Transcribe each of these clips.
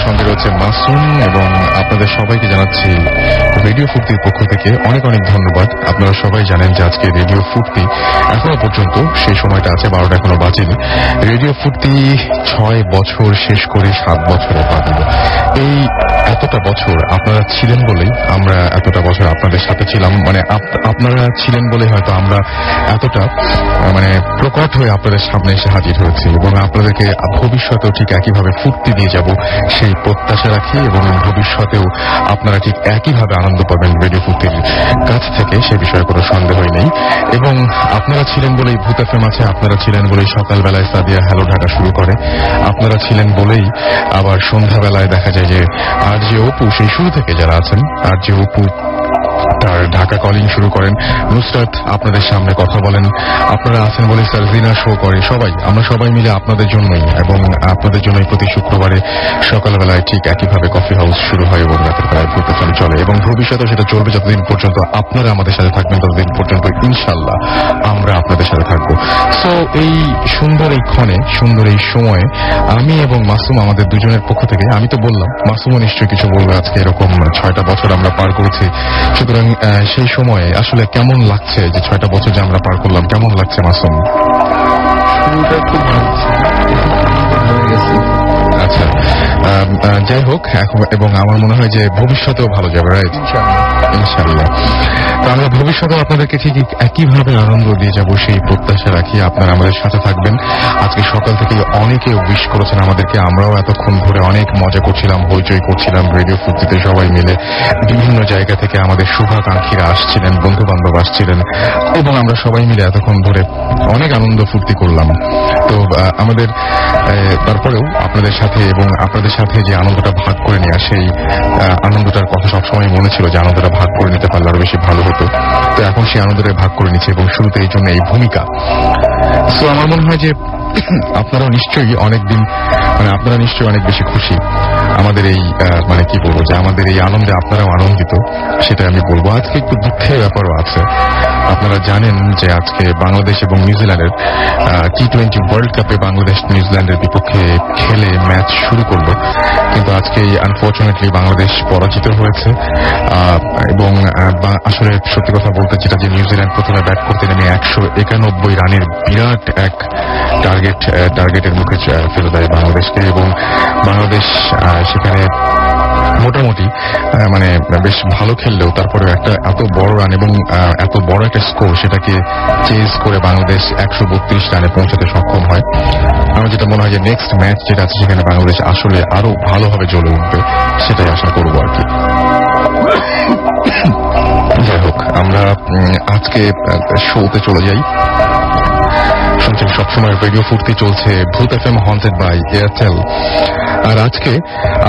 সঙ্গে রয়েছে মাসুম এবং আপনাদের সবাইকে জানাচ্ছি রেডিও ফুর্তির পক্ষ থেকে অনেক অনেক ধন্যবাদ। আপনারা সবাই জানেন যে আজকে রেডিও ফুর্তি এখনো পর্যন্ত সেই সময়টা আছে, 12টা এখনো বাজেনি। রেডিও ফুর্তি 6 বছর শেষ করে 7 বছরে পা দিল। এই এতটা বছর আপনারা ছিলেন বলেই আমরা এতটা বছর আপনাদের সাথে ছিলাম, মানে আপনারা ছিলেন বলে হয়তো আমরা এতটা মানে প্রকট হয়ে আপনাদের সামনে এসে হাজির হয়েছি এবং আপনাদেরকে ভবিষ্যতেও ঠিক একইভাবে ফুর্তি দিয়ে যাব সেই প্রত্যাশা রাখি এবং ভবিষ্যতেও আপনারা ঠিক একইভাবে আনন্দ পাবেন রেডিও ফুর্তির কাছ থেকে, সে বিষয়ে কোনো সন্দেহই নেই। এবং আপনারা ছিলেন বলেই ভূত এফএম আছে, আপনারা ছিলেন বলেই সকালবেলায় সাদিয়া হ্যালো ঢাকা শুরু করে, আপনারা ছিলেন বলেই আবার সন্ধ্যাবেলায় দেখা যায় যে আর যে অপু সেই শুরু থেকে যারা আছেন আর যে অপু তার ঢাকা কলিং শুরু করেন, নুসরাত আপনাদের সামনে কথা বলেন, আপনারা আছেন বলে সারজিনা শো করে, সবাই আমরা সবাই মিলে আপনাদের জন্যই এবং আপনাদের জন্যই প্রতি শুক্রবারে সকালবেলায় ঠিক একইভাবে কফি হাউস শুরু হয় এবং রাতের বেলায় ভূত এফএম চলে এবং ভবিষ্যতে সেটা চলবে যতদিন পর্যন্ত আপনারা আমাদের সাথে থাকবেন, ততদিন পর্যন্ত ইনশাল্লাহ আমরা আপনাদের সাথে থাকবো। সো এই সুন্দর এই ক্ষণে, সুন্দর এই সময়ে আমি এবং মাসুম আমাদের দুজনের পক্ষ থেকে, আমি তো বললাম মাসুমও নিশ্চয়ই কিছু বলবে, আজকে এরকম 6টা বছর আমরা পার করেছি। সুতরাং সেই সময়ে আসলে কেমন লাগছে যে 6টা বছর যে আমরা পার করলাম, কেমন লাগছে মাসুম? আচ্ছা, যাই হোক, এবং আমার মনে হয় যে ভবিষ্যতেও ভালো যাবে, রাইট? ইনশাআল্লাহ। তো আমরা ভবিষ্যতেও আপনাদেরকে ঠিক একইভাবে আনন্দ দিয়ে যাব সেই প্রত্যাশা রাখি। আপনারা আমাদের সাথে থাকবেন। আজকে সকাল থেকে অনেকে উইশ করেছেন আমাদেরকে, আমরাও এতক্ষণ ধরে অনেক মজা করছিলাম, হইচই করছিলাম রেডিও ফুর্তিতে সবাই মিলে। বিভিন্ন জায়গা থেকে আমাদের শুভাকাঙ্ক্ষীরা আসছিলেন, বন্ধু বান্ধব আসছিলেন এবং আমরা সবাই মিলে এতক্ষণ ধরে অনেক আনন্দ ফুর্তি করলাম। তো আমাদের তারপরেও আপনাদের সাথে এবং আপনাদের সাথে যে আনন্দটা ভাগ করে নেওয়া, সেই আনন্দটার কথা সবসময় মনে ছিল যে আনন্দটা ভাগ করে নিতে পারলে আরো বেশি ভালো হতো। তো এখন সেই আনন্দটা ভাগ করে নিচ্ছে এবং শুরুতে এই জন্য এই ভূমিকা। সো আমার মনে হয় যে আপনারাও নিশ্চয়ই অনেকদিন, মানে আপনারা নিশ্চয়ই অনেক বেশি খুশি আমাদের এই মানে কি বলবো, যে আমাদের এই আনন্দে আপনারাও আনন্দিত, সেটা আমি বলবো। আজকে একটু দুঃখের ব্যাপারও আছে। আপনারা জানেন যে আজকে বাংলাদেশ এবং নিউজিল্যান্ডের T20 ওয়ার্ল্ড কাপে বাংলাদেশ নিউজিল্যান্ডের বিপক্ষে খেলে ম্যাচ শুরু করলো, কিন্তু আজকে আনফরচুনেটলি বাংলাদেশ পরাজিত হয়েছে। এবং আসলে সত্যি কথা বলতে যেটা, যে নিউজিল্যান্ড প্রথমে ব্যাট করতে নেমে 191 রানের বিরাট এক টার্গেটের মুখে ফেলে দেয় বাংলাদেশকে এবং বাংলাদেশ সেখানে মোটামুটি মানে বেশ ভালো খেললেও তারপরে একটা এত বড় রান এবং এত বড় একটা স্কোর, সেটাকে চেজ করে বাংলাদেশ 132 রানে পৌঁছাতে সক্ষম হয়। আমার যেটা মনে হয় যে নেক্সট ম্যাচ যেটা আছে সেখানে বাংলাদেশ আসলে আরো ভালোভাবে জ্বলে উঠবে, সেটাই আশা করবো আর কি। যাই হোক, আমরা আজকে শোতে চলে যাই। শুনছেন সবসময় রেডিও ফুর্তি, চলছে ভূত এফএম হন্টেড বাই এয়ারটেল। আর আজকে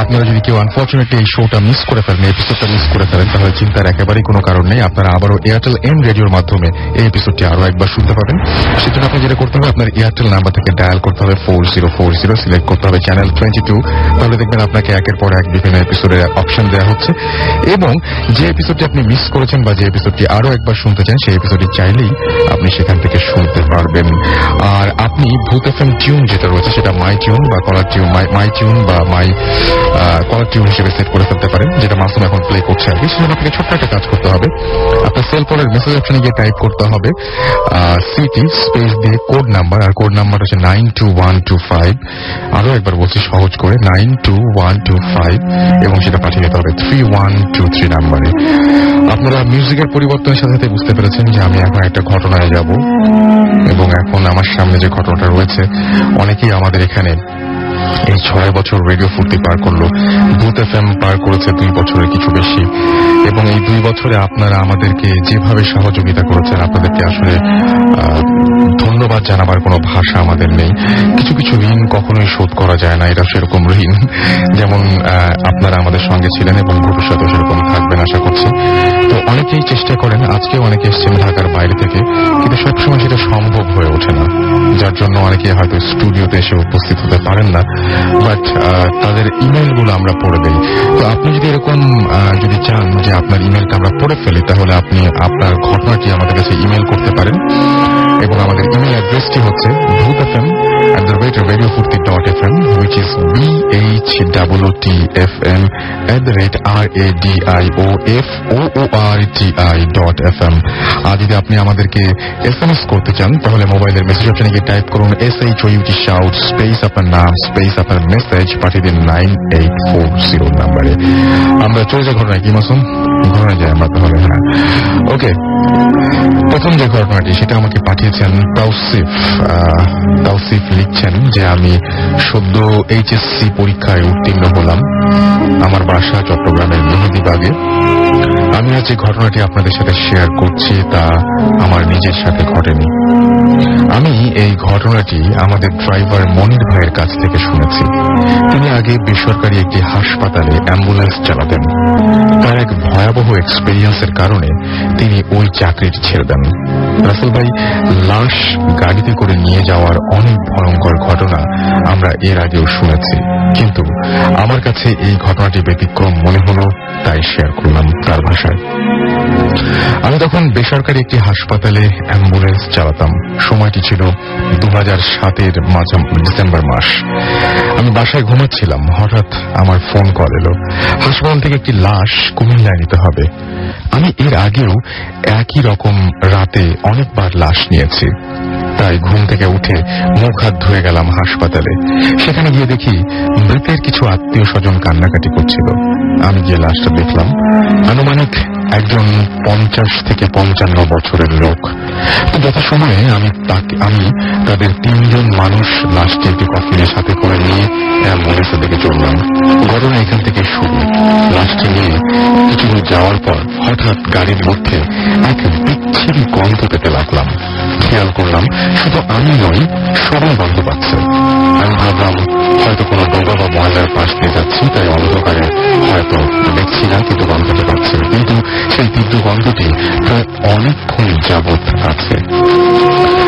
আপনারা যদি কেউ আনফরচুনেটলি এই শোটা মিস করে ফেলেন, এপিসোডটা মিস করে ফেলেন, তাহলে চিন্তার একেবারেই কোনো কারণ নেই। আপনারা আবারও এয়ারটেল এম রেডিওর মাধ্যমে এই এপিসোডটি আরো একবার শুনতে পাবেন। সেজন্য আপনি যেটা করতে হবে, আপনার এয়ারটেল নাম্বার থেকে ডায়াল করতে হবে 4040, সিলেক্ট করতে হবে চ্যানেল 22। তাহলে দেখবেন আপনাকে একের পর এক বিভিন্ন এপিসোডের অপশন দেওয়া হচ্ছে এবং যে এপিসোডটি আপনি মিস করেছেন বা যে এপিসোডটি আরো একবার শুনতে চান, সেই এপিসোডটি চাইলেই আপনি সেখান থেকে শুনতে পারবেন। আর আপনি ভূত এফএম টিউন যেটা রয়েছে, সেটা মাই টিউন বা কলার টিউন, মাই টিউন বা মাই কলার টিউন হিসেবে সেট করে ফেলতে পারেন, যেটা মাসুম এখন প্লে করছে আর কি। সেজন্য আপনাকে ছোট্ট একটা কাজ করতে হবে, আপনার সেল ফোনের মেসেজ অপশনে গিয়ে টাইপ করতে হবে সিটি স্পেস দিয়ে কোড নাম্বার, আর কোড নাম্বার হচ্ছে 92125। আরো একবার বলছি সহজ করে, 92125, এবং সেটা পাঠিয়ে দিতে হবে 3123 নাম্বারে। আপনারা মিউজিকের পরিবর্তনের সাথে সাথে বুঝতে পেরেছেন যে আমি এখন একটা ঘটনায় যাব এবং এখন আমার সামনে যে ঘটনাটা রয়েছে, অনেকেই আমাদের এখানে এই 6 বছর রেডিও ফুর্তি পার করলো, ভূত এফএম পার করেছে 2 বছরের কিছু বেশি, এবং এই 2 বছরে আপনারা আমাদেরকে যেভাবে সহযোগিতা করেছেন, আপনাদেরকে আসলে ধন্যবাদ জানাবার কোনো ভাষা আমাদের নেই। কিছু কিছু ঋণ কখনোই শোধ করা যায় না, এটা সেরকম ঋণ, যেমন আপনারা আমাদের সঙ্গে ছিলেন এবং ভবিষ্যতেও সেরকম থাকবেন আশা করছি। তো অনেকেই চেষ্টা করেন, আজকে অনেকে এসছেন ঢাকার বাইরে থেকে, কিন্তু সবসময় সেটা সম্ভব হয়ে ওঠে না, যার জন্য অনেকে হয়তো স্টুডিওতে এসে উপস্থিত হতে পারেন না। বাট তাদের ইমেলগুলো আমরা পড়ে দেই। তো আপনি যদি এরকম যদি চান যে আপনার ইমেলটা আমরা পড়ে ফেলি, তাহলে আপনি আপনার ঘটনাটি আমাদের কাছে ইমেল করতে পারেন এবং আমাদের ইমেল অ্যাড্রেসটি হচ্ছে bhootfm@radiofurti.fm, which is bhootfm@radiofurti.fm। আর যদি আপনি আমাদেরকে SMS করতে চান, তাহলে মোবাইলের মেসেজ অপশনে গিয়ে টাইপ করুন SHOUT শাউট স্পেস আপনার নাম স্পেস আপনার মেসেজ, পাঠিয়ে দিন 9840 নাম্বারে। আমরা চলে যাই ঘটনায়। কি মাসুম, ঘটনায় যাই আমরা তাহলে। হ্যাঁ, ওকে। প্রথম যে ঘটনাটি সেটা আমাকে পাঠিয়েছেন তাওসিফ লিখছেন যে আমি সদ্য HSC পরীক্ষায় উত্তীর্ণ হলাম। আমার বাসা চট্টগ্রামের মেহেদিবাগে। আমি আজ যে ঘটনাটি আপনাদের সাথে শেয়ার করছি তা আমার নিজের সাথে ঘটেনি। আমি এই ঘটনাটি আমাদের ড্রাইভার মনির ভাইয়ের কাছ থেকে শুনেছি। তিনি আগে বেসরকারি একটি হাসপাতালে অ্যাম্বুলেন্স চালাতেন। তার এক ভয়াবহ এক্সপেরিয়েন্সের কারণে তিনি ওই চাকরিটি ছেড়ে দেন। রাসেল ভাই, লাশ গাড়িতে করে নিয়ে যাওয়ার অনেক ভয়ঙ্কর ঘটনা আমরা এর আগেও শুনেছি, কিন্তু আমার কাছে এই ঘটনাটি ব্যতিক্রম মনে হলো, তাই শেয়ার করলাম তার ভাষায়। আমি তখন বেসরকারি একটি হাসপাতালে অ্যাম্বুলেন্স চালাতাম। সময়টি ছিল 2007-এর ডিসেম্বর মাস। আমি বাসায় ঘুমাচ্ছিলাম। হঠাৎ আমার ফোন কল এলো। হাসপাতাল থেকে একটি লাশ কুমিল্লায় নিতে হবে। আমি এর আগেও একই রকম রাতে অনেকবার লাশ নিয়েছি, তাই ঘুম থেকে উঠে মুখ হাত ধুয়ে গেলাম হাসপাতালে। সেখানে গিয়ে দেখি মৃতের কিছু আত্মীয় স্বজন কান্নাকাটি করছিল। আমি গিয়ে লাশটা দেখলাম। আনুমানিক একজন 50 থেকে 55 বছরের লোক। তো যথাসময়ে আমি তাদের 3 জন মানুষ লাশটি একটি কফিনের সাথে করে নিয়ে অ্যাম্বুলেন্সের দিকে চললাম। ঘটনা এখান থেকে শুরু। লাশটি নিয়ে কিছু দূর যাওয়ার পর হঠাৎ গাড়ির মধ্যে এক বিচ্ছিরি গন্ধ পেতে লাগলাম। খেয়াল করলাম শুধু আমি নই, সবাই গন্ধ পাচ্ছে। আমি ভাবলাম হয়তো কোনো ডোবা বা ময়লার পাশ দিয়ে যাচ্ছি, তাই অন্ধকারে হয়তো দেখছি না, কিন্তু গন্ধটা পাচ্ছে। কিন্তু সেই তীব্র গন্ধটি প্রায় অনেকক্ষণ যাবৎ আছে।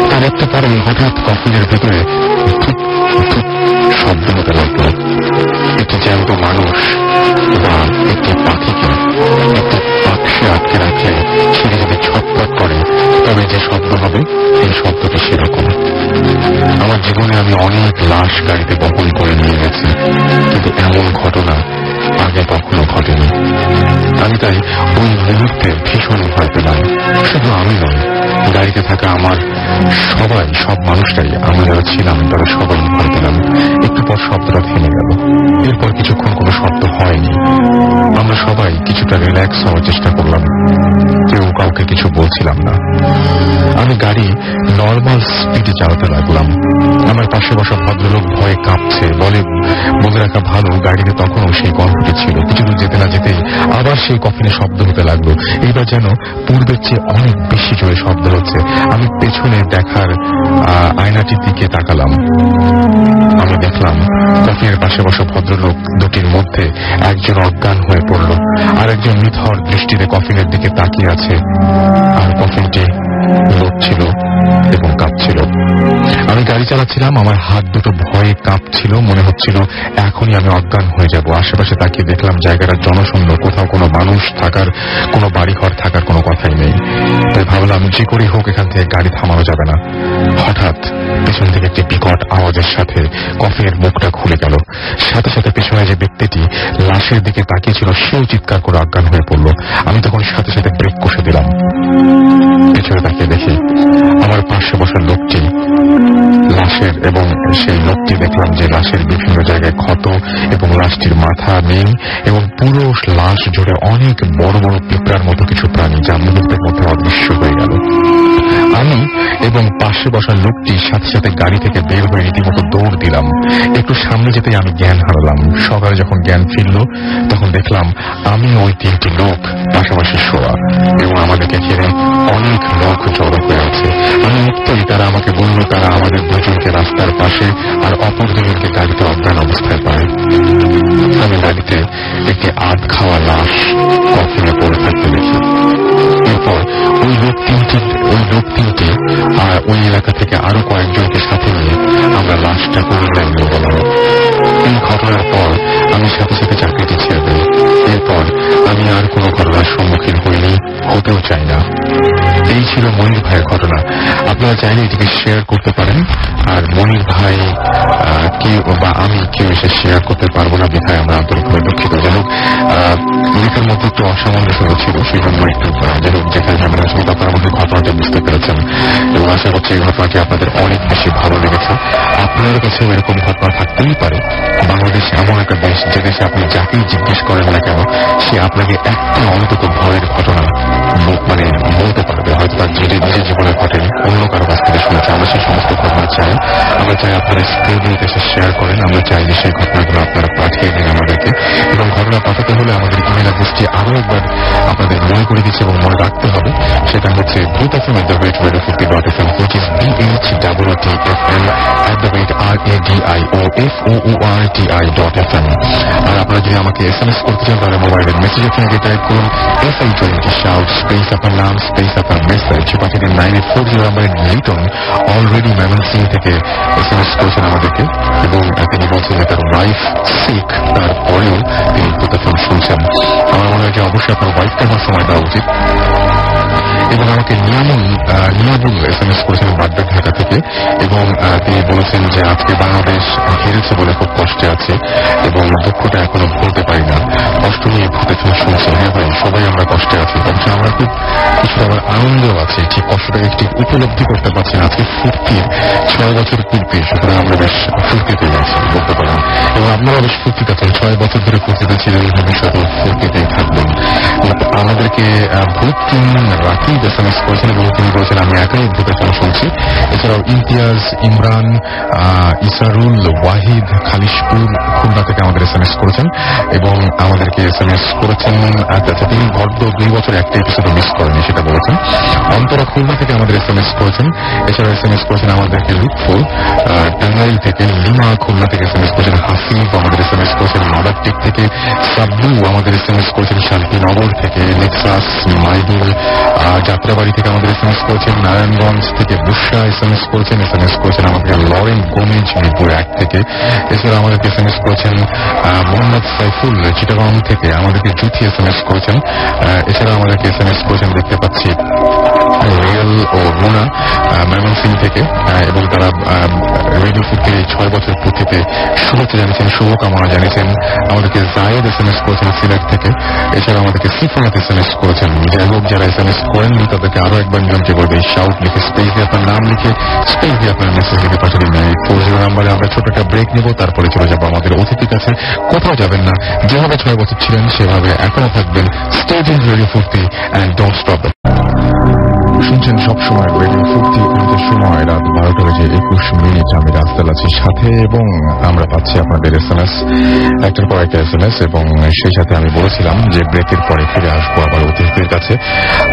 তার একটা পরে হঠাৎ কফিনের ভেতরে শব্দ হতে লাগলো। একটি জ্যান্ত মানুষ বা একটি পাখিকে একটি বাক্সে আটকে রাখলে সেটি যদি ছটফট করে তবে যে শব্দ হবে, এই শব্দটি সেরকম। আমার জীবনে আমি অনেক লাশ গাড়িতে বহন করে নিয়ে গেছি, কিন্তু এমন ঘটনা আগে কখনো ঘটেনি। আমি তাই ওই মুহূর্তে ভীষণ ভয় পেলাম। শুধু আমি নয়, গাড়িতে থাকা আমার সব মানুষটাই, আমরা যারা ছিলাম তারা সবাই ভয় পেলাম। একটু পর শব্দটা থেমে গেল। এরপর কিছুক্ষণ কোনো শব্দ হয়নি। আমরা সবাই কিছুটা রিল্যাক্স হওয়ার চেষ্টা করলাম। কেউ কাউকে কিছু বলছিলাম না। আমি গাড়ি নর্মাল স্পিডে চালাতে লাগলাম। আমার পাশে বসা ভদ্রলোক ভয়ে কাঁপছে। বলে রাখা ভালো, গাড়িতে তখনও সেই গন্ধটি ছিল। কিছু দূর যেতে না যেতেই আবার সেই কফিনে শব্দ হতে লাগলো। এইবার যেন পূর্বের চেয়ে অনেক বেশি জোরে শব্দ হচ্ছে। আমি পেছনে দেখার আয়নাটির দিকে তাকালাম। আমি দেখলাম কফিনের পাশে বসা ভদ্রলোক দুটির মধ্যে একজন অজ্ঞান হয়ে পড়ল, আর একজন নিথর দৃষ্টিতে কফিনের দিকে তাকিয়ে আছে। আর কফিনটি লড়ছিল এবং কাঁপছিল। আমি গাড়ি চালাচ্ছিলাম। আমার হাত দুটো ভয়ে কাঁপছিল। মনে হচ্ছিল এখনই আমি অজ্ঞান হয়ে যাব। আশেপাশে তাকিয়ে দেখলাম জায়গাটা জনশূন্য। কোথাও কোনো মানুষ থাকার, কোনো বাড়িঘর থাকার কোনো কথাই নেই। তাই ভাবলাম যে করেই হোক এখান থেকে গাড়ি থামানো যাবে না। হঠাৎ পেছন থেকে একটি বিকট আওয়াজের সাথে কফিনের মুখটা খুলে গেল। সাথে সাথে পেছনে যে ব্যক্তিটি লাশের দিকে তাকিয়েছিল সেও চিৎকার করে অজ্ঞান হয়ে পড়ল। আমি তখন সাথে সাথে ব্রেক কষে দিলাম। পেছনে তাকিয়ে দেখি আমার পাশে বসা লোকটি লাশের, এবং সেই লোকটি দেখলাম যে লাশের বিভিন্ন জায়গায় ক্ষত এবং লাশটির মাথা নেই, এবং পুরো লাশ জুড়ে অনেক বড় বড় পিঁপড়ার মতো কিছু প্রাণী, যা মুহূর্তের মধ্যে অদৃশ্য হয়ে গেল। আমি এবং পাশে বসা লোকটি সাথে সাথে গাড়ি থেকে বের হয়ে রীতিমতো দৌড় দিলাম। একটু সামনে যেতেই আমি জ্ঞান হারালাম। সকালে যখন জ্ঞান ফিরল তখন দেখলাম আমি ওই 3টি লোক পাশাপাশি শোয়া, এবং আমাদেরকে ঘিরে অনেক লোক জড়ো হয়ে আছে। আমি উঠতেই তারা আমাকে বলল তারা আমাদের দুজনকে রাস্তার পাশে আর অপর দুজনকে গাড়িতে অজ্ঞান অবস্থায় পায়। আমি গাড়িতে একটি আধ খাওয়া লাশ কফিনে পড়ে থাকতে দেখি। এরপর ওই লোক তিনটি আর ওই এলাকা থেকে আরো কয়েকজনকে সাথে নিয়ে আমরা লাশটা কুমিল্লায় নিয়ে গেলাম। এই ঘটনার পর আমি সাথে সাথে চাকরিটি ছেড়ে দিই। এরপর আমি আর কোনো ঘটনার সম্মুখীন হইনি, হতেও চাই না। এই ছিল মনির ভাইয়ের ঘটনা। আপনারা চাইলে এটিকে শেয়ার করতে পারেন। আর মনির ভাই কেউ বা আমি কেউ এসে শেয়ার করতে পারবো না বিধায় আমরা আন্তরিকভাবে দুঃখিত। যাই হোক, লেখার মধ্যে একটু অসামঞ্জস্য ছিল, সেই জন্য একটু যাই হোক যেখানে আমরা আসলে আপনার মধ্যে ঘটনাটি বুঝতে পেরেছেন এবং আশা করছি এই ঘটনাটি আপনাদের অনেক বেশি ভালো লেগেছে। আপনাদের কাছেও এরকম ঘটনা থাকতেই পারে। বাংলাদেশ এমন একটা দেশ যে দেশে আপনি যাকেই জিজ্ঞেস করেন না কেন সে আপনাকে একটা অন্তত ভয়ের ঘটনা মানে বলতে পারবে, হয়তো তার নিজের জীবনে ঘটেনি, অন্য কারো কাছ থেকে শুনেছে। আমরা সেই সমস্ত ঘটনা চাই। আমরা চাই আপনারা স্ক্রিনে এসে শেয়ার করেন। আমরা চাই যে সেই ঘটনাগুলো আপনারা পাঠিয়ে দিন আমাদেরকে। এবং ঘটনা পাঠাতে হলে আমাদের ইমেল অ্যাড্রেসটি আরো একবার আপনাদের মনে করে দিচ্ছে এবং মনে রাখতে হবে। সেটা হচ্ছে bhutfm@radio50.fm, which is bhutfm@radiofoorti.fm। আর আপনারা যদি আমাকে SMS করতে চান তাহলে মোবাইলের মেসেজ আপনাকে টাইপ করুন FI20 shout স্পেস আপনার নাম স্পেস আপনার মেসেজ পাঠিয়ে দিন 9840 নাম্বারে। লিটন অলরেডি ময়মনসিংহ থেকে SMS করেছেন আমাদেরকে এবং তিনি বলছেন যে তার ওয়াইফ সিক, তারপরেও তিনি ভূতাফোন শুনছেন। আমার মনে হয় যে অবশ্যই আপনার ওয়াইফকে আমার সময় দেওয়া উচিত। এবং আমাকে নিয়াবুল SMS করেছেন বাড্ডা ঢাকা থেকে এবং তিনি বলেছেন যে আজকে বাংলাদেশ হেরেছে বলে খুব কষ্টে আছে এবং দুঃখটা এখনো ভুলতে পারি না, কষ্ট নিয়ে ভূতাফোন শুনছে। হ্যাঁ ভাই, সবাই আমরা কষ্টে আছি, অবশ্য আমরা খুব কিছুটা আবার আনন্দও আছে, ঠিক কষ্টটাকে ঠিক উপলব্ধি করতে পারছি না। আজকে ফুর্তির 6 বছর পূর্বে, সুতরাং আমরা বেশ ফুর্তিতে আছি বলতে পারেন এবং আপনারা বেশ ফুর্তিতে আছেন। 6 বছর ধরে ফুর্তিতে ছিলেন, ভবিষ্যতে ফুর্তিতেই থাকবেন। আমাদেরকে ভূত রাখি SMS করেছেন এবং তিনি বলেছেন আমি একাই ভূতাফোন শুনছি। এছাড়াও ইমতিয়াজ, ইমরান, ইসারুল, ওয়াহিদ খালিশপুর খুলনা থেকে আমাদের SMS করেছেন এবং আমাদেরকে SMS করেছেন। আচ্ছা, তিনি গত 2 বছর একটা এপিসোড মিস করেনি সেটা বলেছেন। অন্তরা খুলনা থেকে আমাদের SMS করেছেন। এছাড়াও SMS করেছেন আমাদেরকে লুৎফুল টাঙ্গাইল থেকে, লিমা খুলনা থেকে SMS করেছেন, হাসিফ আমাদের SMS করেছেন মাদারটিক থেকে, সাব্বু আমাদের SMS করেছেন শান্তিনগর থেকে, নেক্সাস মাইদুল যাত্রাবাড়ি থেকে আমাদের SMS করেছেন, নারায়ণগঞ্জ থেকে বুশরা SMS করেছেন আমাদেরকে লরেন গোমেজ মিরপুর 1 থেকে। এছাড়া আমাদেরকে SMS করেছেন মোহাম্মদ সাইফুল চিটাগাং থেকে, আমাদেরকে জুথি SMS করেছেন। এছাড়া আমাদেরকে SMS করেছেন দেখতে পাচ্ছি রিয়েল ও রুনা ময়মনসিংহ থেকে এবং তারা রেডিও ফুর্তির এই 6 বছর পূর্তিতে শুভেচ্ছা জানিয়েছেন, শুভকামনা জানিয়েছেন। আমাদেরকে জায়েদ SMS করেছেন সিলেট থেকে। এছাড়া আমাদেরকে সিফাত SMS করেছেন। যাই হোক, যারা SMS করেননি তাদেরকে আরো একবার নিয়ন্ত্রণ করবে, শাউট লিখে স্পেস দিয়ে আপনার নাম লিখে স্পেস দিয়ে আপনার মেসেজ লিখে পাঠিয়ে দিন 9840 নাম্বারে। আমরা ছোট একটা ব্রেক নেব, তারপরে চলে যাবো আমাদের অতিথির কাছে। কোথাও যাবেন না, যেভাবে 6 বছর ছিলেন সেভাবে এখনো থাকবেন। স্টে টিউনড রেডিও ফুর্তি এন্ড ডোন্ট স্টপ। শুনছেন সবসময় রেডিও ফুর্তি। আমাদের সময় রাত 12টা বেজে 21 মিনিট। আমি রাস্তাল আছি সাথে এবং আমরা পাচ্ছি আপনাদের SMS, একটার পর একটা SMS এবং সেই সাথে আমি বলেছিলাম যে ব্রেকের পরে ফিরে আসবো আবার অতিথিদের কাছে।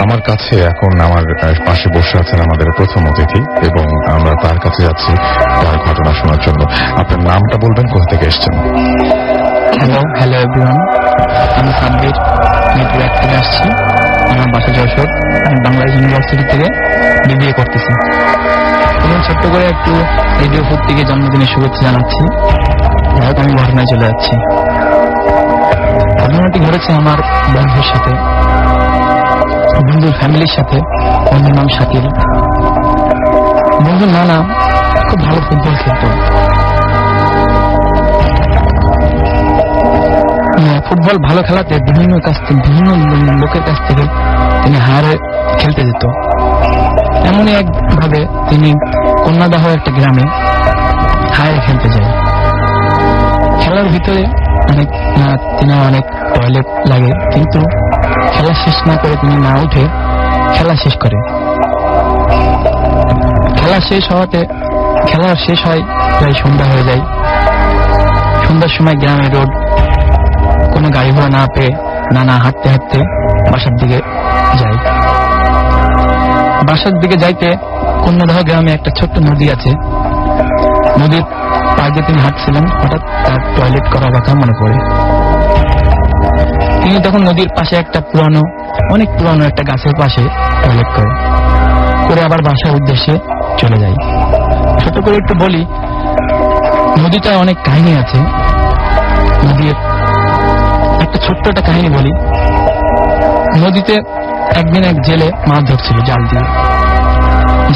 আমার কাছে এখন আমার পাশে বসে আছেন আমাদের প্রথম অতিথি এবং আমরা তার কাছে যাচ্ছি তার ঘটনা শোনার জন্য। আপনার নামটা বলবেন, কোথা থেকে এসছেন? হ্যালো এভরিওয়ান, আমি সাব্বির নেটওয়ার্ক থেকে আসছি। আমার বাসা যশোর। আমি বাংলাদেশ ইউনিভার্সিটি থেকে BBA করতেছি এবং ছোট্ট করে একটু রেডিও ফুর্তিকে জন্মদিনের শুভেচ্ছা জানাচ্ছি। যাই আমি ঘটনায় চলে যাচ্ছি। ঘটনাটি ঘটেছে আমার বন্ধুর সাথে, বন্ধুর ফ্যামিলির সাথে। বন্ধুর নাম শাকিল। বন্ধুর নানা খুব ভালো ফুটবল খেলত। ফুটবল ভালো খেলাতে বিভিন্ন লোকের কাছ থেকে তিনি হারে খেলতে যেত। এমনই একভাবে তিনি কন্যাদাহ একটা গ্রামে হারে খেলতে যায়। খেলার ভিতরে অনেক টয়লেট লাগে, কিন্তু খেলা শেষ না করে তিনি না উঠে খেলা শেষ করে। খেলা শেষ হয় প্রায় সন্ধ্যা হয়ে যায়। সন্ধ্যার সময় গ্রামের রোড, কোনো গাড়ি ঘোড়া না পেয়ে নানা হাঁটতে হাঁটতে বাসার দিকে যায়। বাসার দিকে যাইতে কন্যাদাহ গ্রামে একটা ছোট্ট নদী আছে। নদীর পাড় দিয়ে তিনি হাঁটছিলেন, হঠাৎ তার টয়লেট করার কথা মনে পড়ে। তিনি তখন নদীর পাশে একটা অনেক পুরানো একটা গাছের পাশে টয়লেট করে আবার বাসার উদ্দেশ্যে চলে যায়। ছোট করে একটু বলি, নদীটা অনেক কাহিনী আছে। নদীর একটা ছোট্ট একটা কাহিনী বলি। নদীতে একদিন এক জেলে মাছ ধরছিল জাল দিয়ে।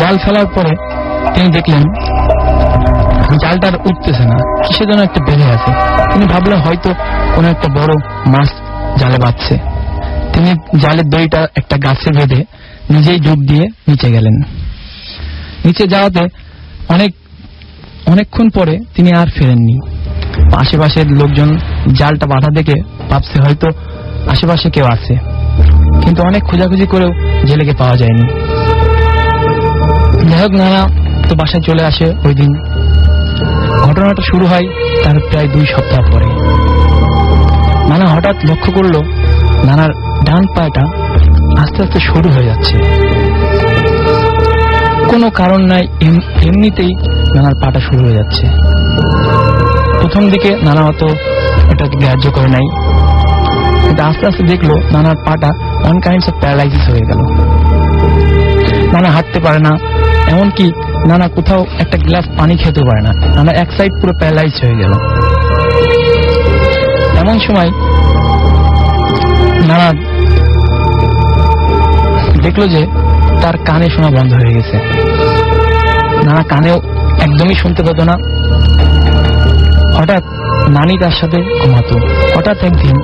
জাল ফেলার পরে তিনি দেখলেন জালটার উঠতেছে না, কিসের জন্য একটা বেঁধে আছে। তিনি ভাবলেন হয়তো কোন একটা বড় মাছ জালে বাঁধছে। তিনি জালের দড়িটা একটা গাছে বেঁধে নিজেই ডুব দিয়ে নিচে গেলেন। নিচে যাওয়াতে অনেকক্ষণ পরে তিনি আর ফেরেননি। আশেপাশের লোকজন জালটা বাঁধা দেখে ভাবছে হয়তো আশেপাশে কেউ আছে, কিন্তু অনেক খোঁজাখুঁজি করেও জেলেকে পাওয়া যায়নি। যাই হোক, নানা তো বাসায় চলে আসে ওই দিন। ঘটনাটা শুরু হয় তার প্রায় 2 সপ্তাহ পরে। নানা হঠাৎ লক্ষ্য করলো নানার ডান পাটা আস্তে আস্তে সরু হয়ে যাচ্ছে। কোনো কারণ নাই, এমনিতেই নানার পাটা শুরু হয়ে যাচ্ছে। প্রথম দিকে নানা অত এটাকে গ্রাহ্য করে নাই, কিন্তু আস্তে আস্তে দেখলো নানার পাটা অন কাইন্ডস অফ প্যারালাইসিস হয়ে গেল। নানা হাঁটতে পারে না, এমনকি নানা কোথাও একটা গ্লাস পানি খেতে পারে না। নানা এক সাইড পুরো প্যারালাইজ হয়ে গেল। এমন সময় নানা দেখলো যে তার কানে শোনা বন্ধ হয়ে গেছে। নানা কানেও একদমই শুনতে পেত না। হঠাৎ নানি তার সাথে ঘুমাতো। হঠাৎ একদিন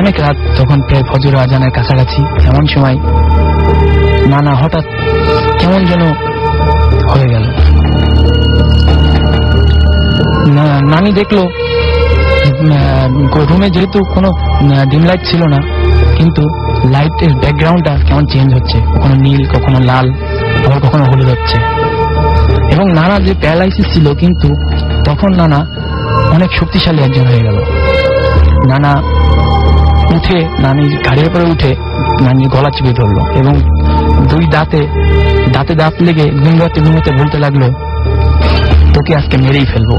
অনেক রাত, তখন প্রায় ফজর আজানের কাছাকাছি, এমন সময় নানা হঠাৎ কেমন যেন হয়ে গেল। নানি দেখলো রুমে যেহেতু কোনো ডিম লাইট ছিল না, কিন্তু লাইটের ব্যাকগ্রাউন্ডটা কেমন চেঞ্জ হচ্ছে, কখনো নীল, কখনো লাল, আবার কখনো হলুদ হচ্ছে। এবং নানা যে প্যারালাইসিস ছিল, কিন্তু তখন নানা অনেক শক্তিশালী একজন হয়ে গেল। নানা উঠে নানির ঘাড়ের উপরে উঠে নানির গলা চিপে ধরলো এবং 2 দাঁতে দাঁত লেগে ঘুমোতে বলতে লাগলো, তোকে আজকে মেরেই ফেলবো।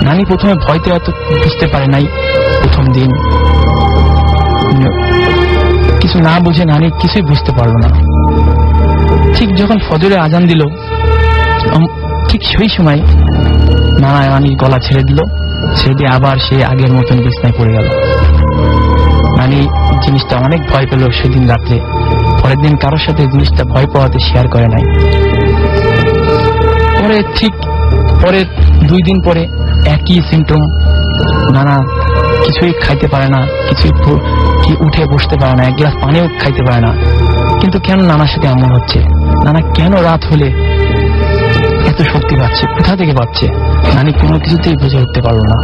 নানি প্রথমে ভয়তে এত বুঝতে পারে নাই। প্রথম দিন কিছু না বুঝে নানি কিছুই বুঝতে পারলো না। ঠিক যখন ফজরে আজান দিল, ঠিক সেই সময় নানির গলা ছেড়ে দিল। ছেড়ে দিয়ে আবার সে আগের মতন বিছনায় পড়ে গেল। নানি জিনিসটা অনেক ভয় পেল সেদিন রাত্রে। পরের দিন কারোর সাথে জিনিসটা ভয় পাওয়াতে শেয়ার করে নাই। পরের 2 দিন পরে একই সিমটম। নানা কিছুই খাইতে পারে না, উঠে বসতে পারে না, 1 গ্লাস পানিও খাইতে পারে না। কিন্তু কেন নানার সাথে এমন হচ্ছে? নানা কেন রাত হলে এত শক্তি পাচ্ছে, কোথা থেকে পাচ্ছে? নানি কোনো কিছুতেই বুঝে উঠতে পারলো না।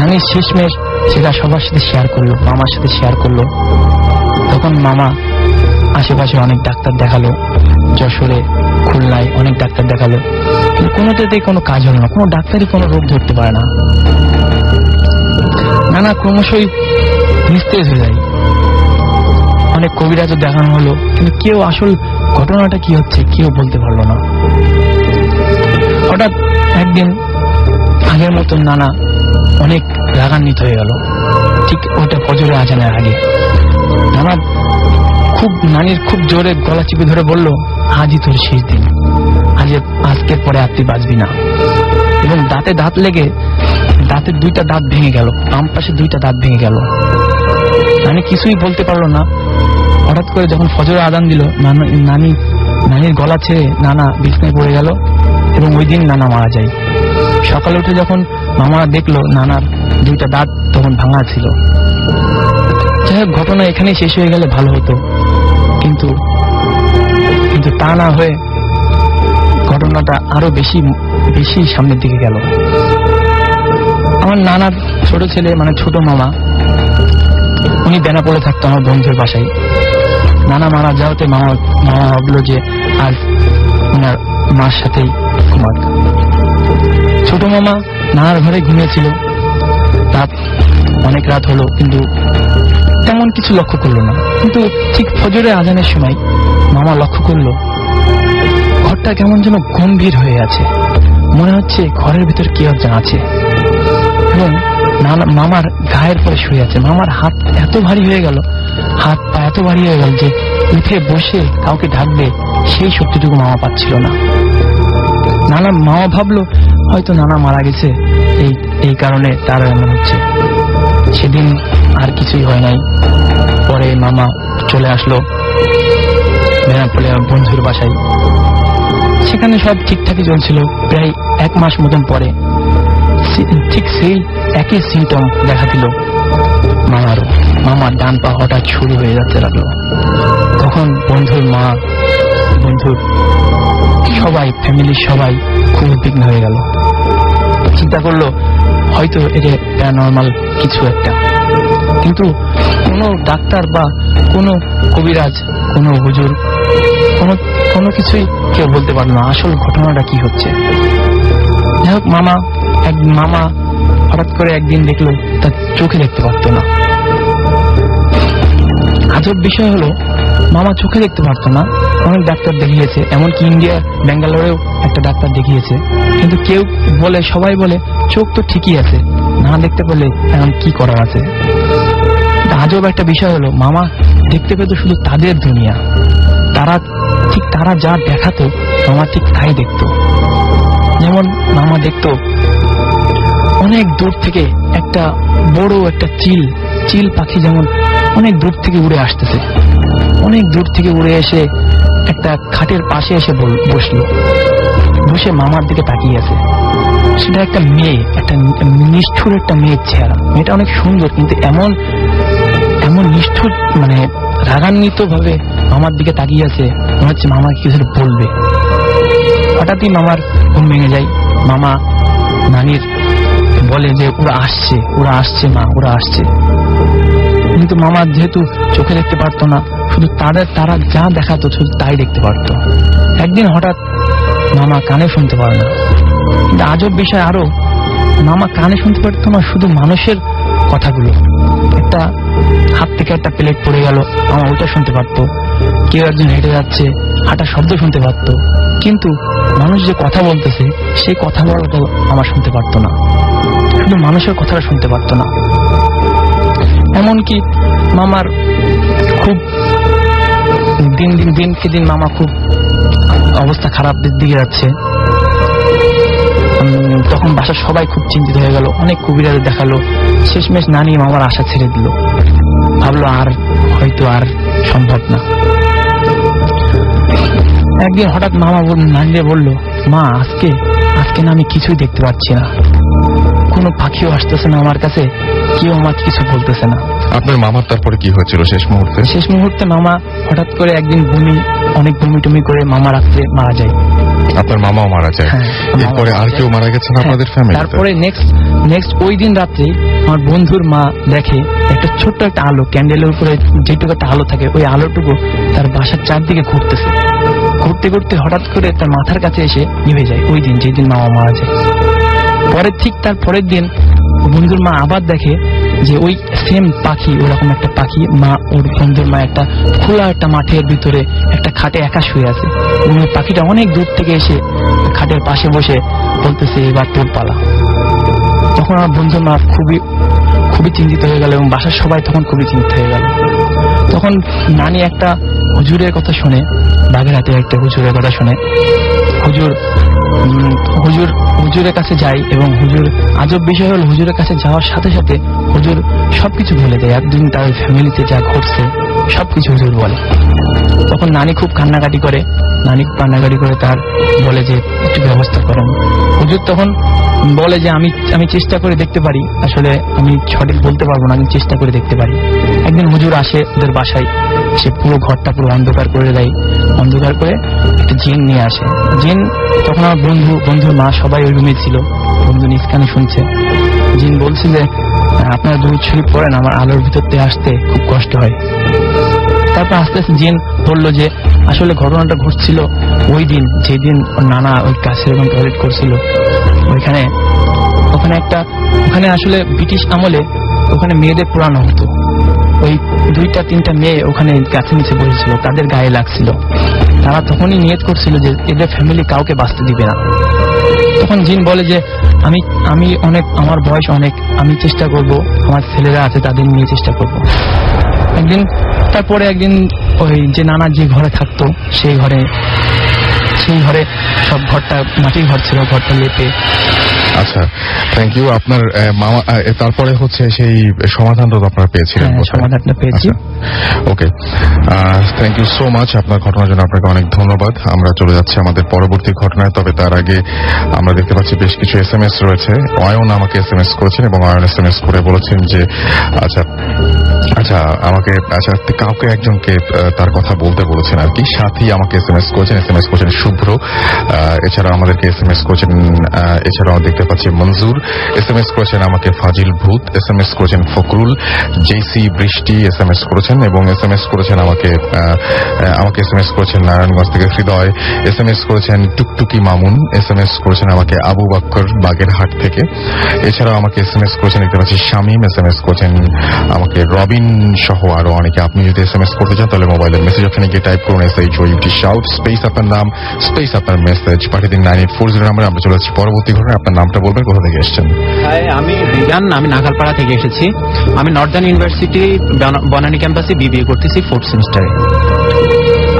নানি শেষমেশ সেটা সবার সাথে শেয়ার করলো, মামার সাথে শেয়ার করলো। তখন মামা আশেপাশে অনেক ডাক্তার দেখালো, যশোরে, খুলনায় অনেক ডাক্তার দেখালো, কিন্তু কোনোটাতেই কোনো কাজ হলো না। কোনো ডাক্তারই কোনো রোগ ধরতে পারে না। নানা ক্রমশই নিস্তেজ হয়ে যায়। অনেক কবিরাজও দেখানো হলো, কিন্তু কেউ আসল ঘটনাটা কি হচ্ছে কেউ বলতে পারলো না। হঠাৎ একদিন আগের মতন নানা অনেক রাগান্বিত হয়ে গেল। ঠিক ওইটা ফজরে আজানের আগে নানির খুব জোরে গলা চিপে ধরে বলল, আজই তোর শেষ দিন, আজকের পরে আর তুই বাঁচবি না। এবং দাঁত লেগে দাঁতের 2টা দাঁত ভেঙে গেল, বাম পাশে 2টা দাঁত ভেঙে গেল। নানি কিছুই বলতে পারলো না। হঠাৎ করে যখন ফজরে আজান দিল, নানির গলা ছেড়ে নানা বিছনায় পড়ে গেল এবং ওই দিন নানা মারা যায়। সকালে উঠে যখন মামা দেখলো নানার 2টা দাঁত তখন ভাঙা ছিল। যাই হোক, ঘটনা এখানেই শেষ হয়ে গেলে ভালো হতো, কিন্তু তা না হয়ে ঘটনাটা আরো বেশি সামনের দিকে গেল। আমার নানার ছোট ছেলে, মানে ছোট মামা, উনি বেনাপোলে থাকতো আমার বন্ধুর বাসায়। নানা মারা যাওয়াতে মামা ভাবলো যে আজ ওনার মার সাথেই ঘুমাক। ছোট মামা নানার ঘরে ঘুমিয়েছিল। রাত অনেক রাত হলো, কিন্তু তেমন কিছু লক্ষ্য করলো না। কিন্তু ঠিক ফজরে আজানের সময় মামা লক্ষ্য করলো ঘরটা কেমন যেন গম্ভীর হয়ে আছে। মনে হচ্ছে ঘরের ভিতর কি একজন আছে এবং মামার গায়ের পরে শুয়ে আছে। মামার হাত এত ভারী হয়ে গেল, হাত পা এত ভারী হয়ে গেল যে উঠে বসে কাউকে ঢাকবে সেই শক্তিটুকু মামা পাচ্ছিল না। মামা ভাবলো হয়তো নানা মারা গেছে, এই কারণে তার এমন হচ্ছে। সেদিন আর কিছুই হয় নাই। পরে মামা চলে আসলো বেনাপোলে বন্ধুর বাসায়। সেখানে সব ঠিকঠাকই চলছিল। প্রায় 1 মাস মতন পরে ঠিক সেই একই সিমটম দেখা দিল মামারও। মামার ডান পা হঠাৎ শুরু হয়ে যাচ্ছে লাগলো। তখন বন্ধুর মা, বন্ধুর সবাই, ফ্যামিলির সবাই খুব উদ্বিগ্ন হয়ে গেল। চিন্তা করলো হয়তো এটা প্যারানর্মাল কিছু একটা। কিন্তু কোনো ডাক্তার বা কোনো কবিরাজ, কোনো হুজুর, কোনো কিছুই কেউ বলতে পারলো না আসল ঘটনাটা কি হচ্ছে। যাই হোক, মামা হঠাৎ করে একদিন দেখলো তার চোখে দেখতে পারতো না। আজব বিষয় হলো মামা চোখে দেখতে পারতো না। অনেক ডাক্তার দেখিয়েছে, এমনকি ইন্ডিয়া ব্যাঙ্গালোরেও একটা ডাক্তার দেখিয়েছে, কিন্তু কেউ বলে, সবাই বলে চোখ তো ঠিকই আছে, না দেখতে পেলে এখন কি করার আছে। আজব একটা বিষয় হলো মামা দেখতে পেত শুধু তাদের দুনিয়া। তারা যা দেখাতো মামা ঠিক তাই দেখতো। যেমন মামা দেখতো অনেক দূর থেকে একটা বড় একটা চিল পাখি যেমন অনেক দূর থেকে উড়ে আসতেছে। অনেক দূর থেকে উড়ে এসে একটা খাটের পাশে এসে বসলো, বসে মামার দিকে তাকিয়ে আছে। সেটা একটা মেয়ে, একটা নিষ্ঠুর একটা মেয়ের চেহারা। মেয়েটা অনেক সুন্দর, কিন্তু এমন নিষ্ঠুর, মানে রাগান্বিত ভাবে মামার দিকে তাকিয়ে আছে, মনে হচ্ছে মামা কিছু বলবে। হঠাৎই মামার ঘুম ভেঙে যায়। মামা নানির বলে যে ওরা আসছে মা, ওরা আসছে। কিন্তু মামা যেহেতু চোখে দেখতে পারতো না, শুধু তারা যা দেখাতো শুধু তাই দেখতে পারতো। একদিন হঠাৎ মামা কানে শুনতে পারে না। কিন্তু আজব বিষয় আরো, মামা কানে শুনতে পারতো না শুধু মানুষের কথাগুলো। একটা হাত থেকে একটা প্লেট পড়ে গেল, মামা ওটা শুনতে পারতো। কেউ একজন হেঁটে যাচ্ছে, হাঁটার শব্দ শুনতে পারতো। কিন্তু মানুষ যে কথা বলতেছে সেই কথা বলাটা আমার শুনতে পারতো না, শুধু মানুষের কথাটা শুনতে পারতো না। এমনকি মামার খুব দিনকে দিন মামা খুব অবস্থা খারাপ দিকে যাচ্ছে। তখন বাসার সবাই খুব চিন্তিত হয়ে গেল, অনেক কবিরাজ দেখালো। শেষমেশ নানি মামার আশা ছেড়ে দিল, ভাবলো হয়তো আর সম্ভব না। একদিন হঠাৎ মামা নানিরে বললো, মা আজকে না আমি কিছুই দেখতে পাচ্ছি না, কোনো পাখিও আসতেছে না আমার কাছে, কেউ আমাকে কিছু বলতেছে না। আপনার মামার তারপরে কি হয়েছিল শেষ মুহূর্তে? শেষ মুহূর্তে মামা হঠাৎ করে একদিন অনেক বমি টমি করে মামা রাত্রে মারা যায়। আপনার মামাও মারা যায়? এরপরে আর কেউ মারা গেছেন আপনাদের ফ্যামিলিতে? তারপরে নেক্সট ওই দিন রাত্রে আমার বন্ধুর মা দেখে একটা ছোট্ট একটা আলো, ক্যান্ডেলের উপরে যেটুকু একটা আলো থাকে, ওই আলোটুকু তার বাসার চারদিকে ঘুরতেছে। ঘুরতে ঘুরতে হঠাৎ করে তার মাথার কাছে এসে নিভে যায়, ওই দিন যেদিন মামা মারা যায়। তার পরের দিন বন্ধুর মা আবার দেখে যে ওই সেম পাখি, ওরকম একটা পাখি, ওর বন্ধুর মা একটা খোলা একটা মাঠের ভিতরে একটা খাটে একা শুয়ে আছে। ওই পাখিটা অনেক দূর থেকে এসে খাটের পাশে বসে বলতেছে, এবার তোর পালা। তখন আমার বন্ধুর মা খুবই চিন্তিত হয়ে গেল, এবং বাসার সবাই তখন খুবই চিন্তিত হয়ে গেল। তখন নানি একটা হুজুরের কথা শুনে, বাগেরহাটে একটা হুজুরের কথা শুনে, হুজুরের কাছে যাই, এবং আজব বিষয় হল হুজুরের কাছে যাওয়ার সাথে সাথে হুজুর সবকিছু বলে দেয়। একদিন তার ফ্যামিলিতে যা ঘটছে সবকিছু হুজুর বলে। তখন নানি খুব কান্নাকাটি করে তার বলে যে একটু ব্যবস্থা করেন। হুজুর তখন বলে যে আমি চেষ্টা করে দেখতে পারি, আসলে আমি সঠিক বলতে পারবো না, আমি চেষ্টা করে দেখতে পারি। একদিন হুজুর আসে ওদের বাসায়, সে পুরো ঘরটা পুরো অন্ধকার করে দেয়, অন্ধকার করে একটা জিন নিয়ে আসে। জিন তখন আমার বন্ধুর মা সবাই ওই রুমে ছিল, বন্ধু নিষ্কানে শুনছে। জিন বলছে যে আপনারা দুধ শরীফ পড়েন, আমার আলোর ভিতর দিয়ে আসতে খুব কষ্ট হয়। তারপর আস্তে আস্তে জিন বললো যে আসলে ঘটনাটা ঘটছিল ওই দিন যেদিন নানা ওই কাছে এবং টয়লেট করছিল, ওখানে আসলে ব্রিটিশ আমলে ওখানে মেয়েদের পোড়ানো হতো। ওই 2-3টা মেয়ে ওখানে গাছের নিচে বসেছিল, তাদের গায়ে লাগছিল। তারা তখনই নিয়ত করছিল যে এদের ফ্যামিলি কাউকে বাঁচতে দিবে না। তখন জিন বলে যে আমার বয়স অনেক, আমি চেষ্টা করব, আমার ছেলেরা আছে তাদের নিয়ে চেষ্টা করব। তারপরে একদিন ওই যে নানা যে ঘরে থাকতো সেই সেই ঘরে সব ঘরটা মাটির ঘর ছিল, ঘরটা লেপে। আচ্ছা, থ্যাংক ইউ। আপনার মামা তারপরে হচ্ছে সেই সমাধানটা তো আপনারা পেয়েছিলেন? সমাধানটা পেয়েছি। ওকে, থ্যাংক ইউ সো মাচ। আপনার ঘটনার জন্য আপনাকে অনেক ধন্যবাদ। আমরা চলে যাচ্ছি আমাদের পরবর্তী ঘটনায়, তবে তার আগে আমরা দেখতে পাচ্ছি বেশ কিছু SMS রয়েছে। অয়ন আমাকে SMS করেছেন এবং অয়ন SMS করে বলেছেন যে আমাকে কাউকে একজনকে তার কথা বলতে বলেছেন আর কি। সাথী আমাকে SMS করেছেন শুভ্র, এছাড়াও আমাদেরকে SMS করেছেন, এছাড়াও দেখতে পাচ্ছি মঞ্জুর SMS করেছেন আমাকে, ফাজিল ভূত SMS করেছেন, ফকরুল, জেসি বৃষ্টি SMS করেছেন এবং SMS করেছেন আমাকে SMS করেছেন নারায়ণগঞ্জ থেকে হৃদয়, SMS করেছেন টুকটুকি মামুন, SMS করেছেন আমাকে আবু বাক্কর বাগেরহাট থেকে। এছাড়াও আমাকে SMS করেছেন দেখতে পাচ্ছি শামীম, SMS করেছেন আমাকে রবিন সহ আরো অনেকে। আপনি যদি SMS করতে চান তাহলে মোবাইলের মেসেজ অপশনে গিয়ে টাইপ করুন SHOUT শাউট স্পেস আপনার নাম স্পেস আপনার মেসেজ পাঠিয়ে দিন 9840 নাম্বারে। আমরা চলে যাচ্ছি পরবর্তী ঘটনা। আপনার নামটা বলবেন, কোথা থেকে এসেছেন? আমি রিগান, আমি নাগালপাড়া থেকে এসেছি। আমি নর্দার্ন ইউনিভার্সিটি বনানী ক্যাম্পাসে BBA করতেছি 4th সেমিস্টারে।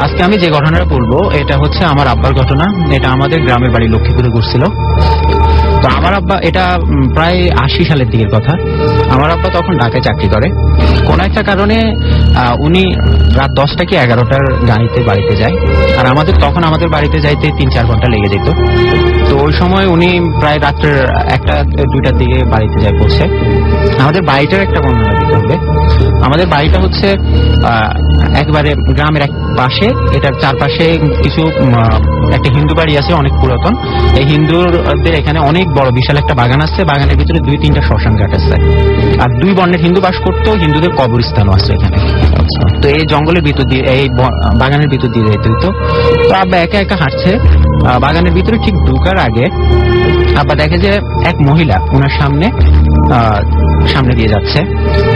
আজকে আমি যে ঘটনাটা বলবো এটা হচ্ছে আমার আব্বার ঘটনা। এটা আমাদের গ্রামের বাড়ি লক্ষ্মীপুরে ঘটছিল। তো আমার আব্বা, এটা প্রায় 80 সালের দিকের কথা। আমার আব্বা তখন ঢাকায় চাকরি করে। কোন একটা কারণে উনি রাত 10টা কি 11টার গাড়িতে বাড়িতে যায়, আর তখন আমাদের বাড়িতে যাইতে 3-4 ঘন্টা লেগে যেত। তো ওই সময় উনি প্রায় রাত্রের 1-2টার দিকে বাড়িতে যায় পৌঁছে। আমাদের বাড়িটার একটা বর্ণনা দিতে হবে। আমাদের বাড়িটা হচ্ছে একবারে গ্রামের এক পাশে, এটার চারপাশে কিছু একটা হিন্দু বাড়ি আছে অনেক পুরাতন। এই হিন্দুদের এখানে অনেক বড় বিশাল একটা বাগান আছে। বাগানের ভিতরে 2-3টা শ্মশান ঘাট আছে, আর 2 বর্ণের হিন্দু বাস করতো। হিন্দুদের কবরস্থানও আছে এখানে। তো এই জঙ্গলের ভিতর দিয়ে, এই বাগানের ভিতর দিয়ে যেতে হইতো। তো আব্বা একা একা হাঁটছে। বাগানের ভিতরে ঠিক ঢুকার আগে আব্বা দেখে যে এক মহিলা ওনার সামনে দিয়ে যাচ্ছে।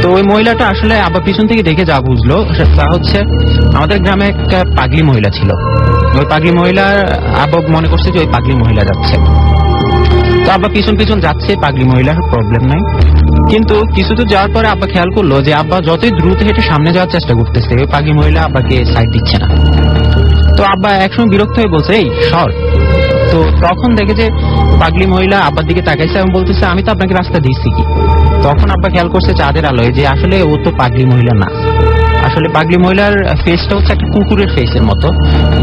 তো ওই মহিলাটা আসলে আব্বা পিছন থেকে দেখে যা বুঝলো তা হচ্ছে আমাদের গ্রামে একটা পাগলি মহিলা ছিল। ওই পাগলি মহিলা, আব্বা মনে করছে যে ওই পাগলি মহিলা যাচ্ছে। তো আব্বা পিছন পিছন যাচ্ছে, পাগলি মহিলার প্রবলেম নাই। কিন্তু কিছু দূর যাওয়ার পরে আব্বা খেয়াল করলো যে আব্বা যতই দ্রুত হেঁটে সামনে যাওয়ার চেষ্টা করতেছে, ওই পাগলি মহিলা আব্বাকে সাইড দিচ্ছে না। তো আব্বা একসময় বিরক্ত হয়ে বলছে, এই সর। তো তখন দেখে যে পাগলি মহিলা আব্বার দিকে তাকাইছে এবং বলতেছে, আমি তো আপনাকে রাস্তা দিচ্ছি কি। তখন আব্বা খেয়াল করছে চাঁদের আলোয় যে আসলে ও তো পাগলি মহিলা না। আসলে পাগলি মহিলার ফেসটা হচ্ছে একটা কুকুরের ফেসের মতো,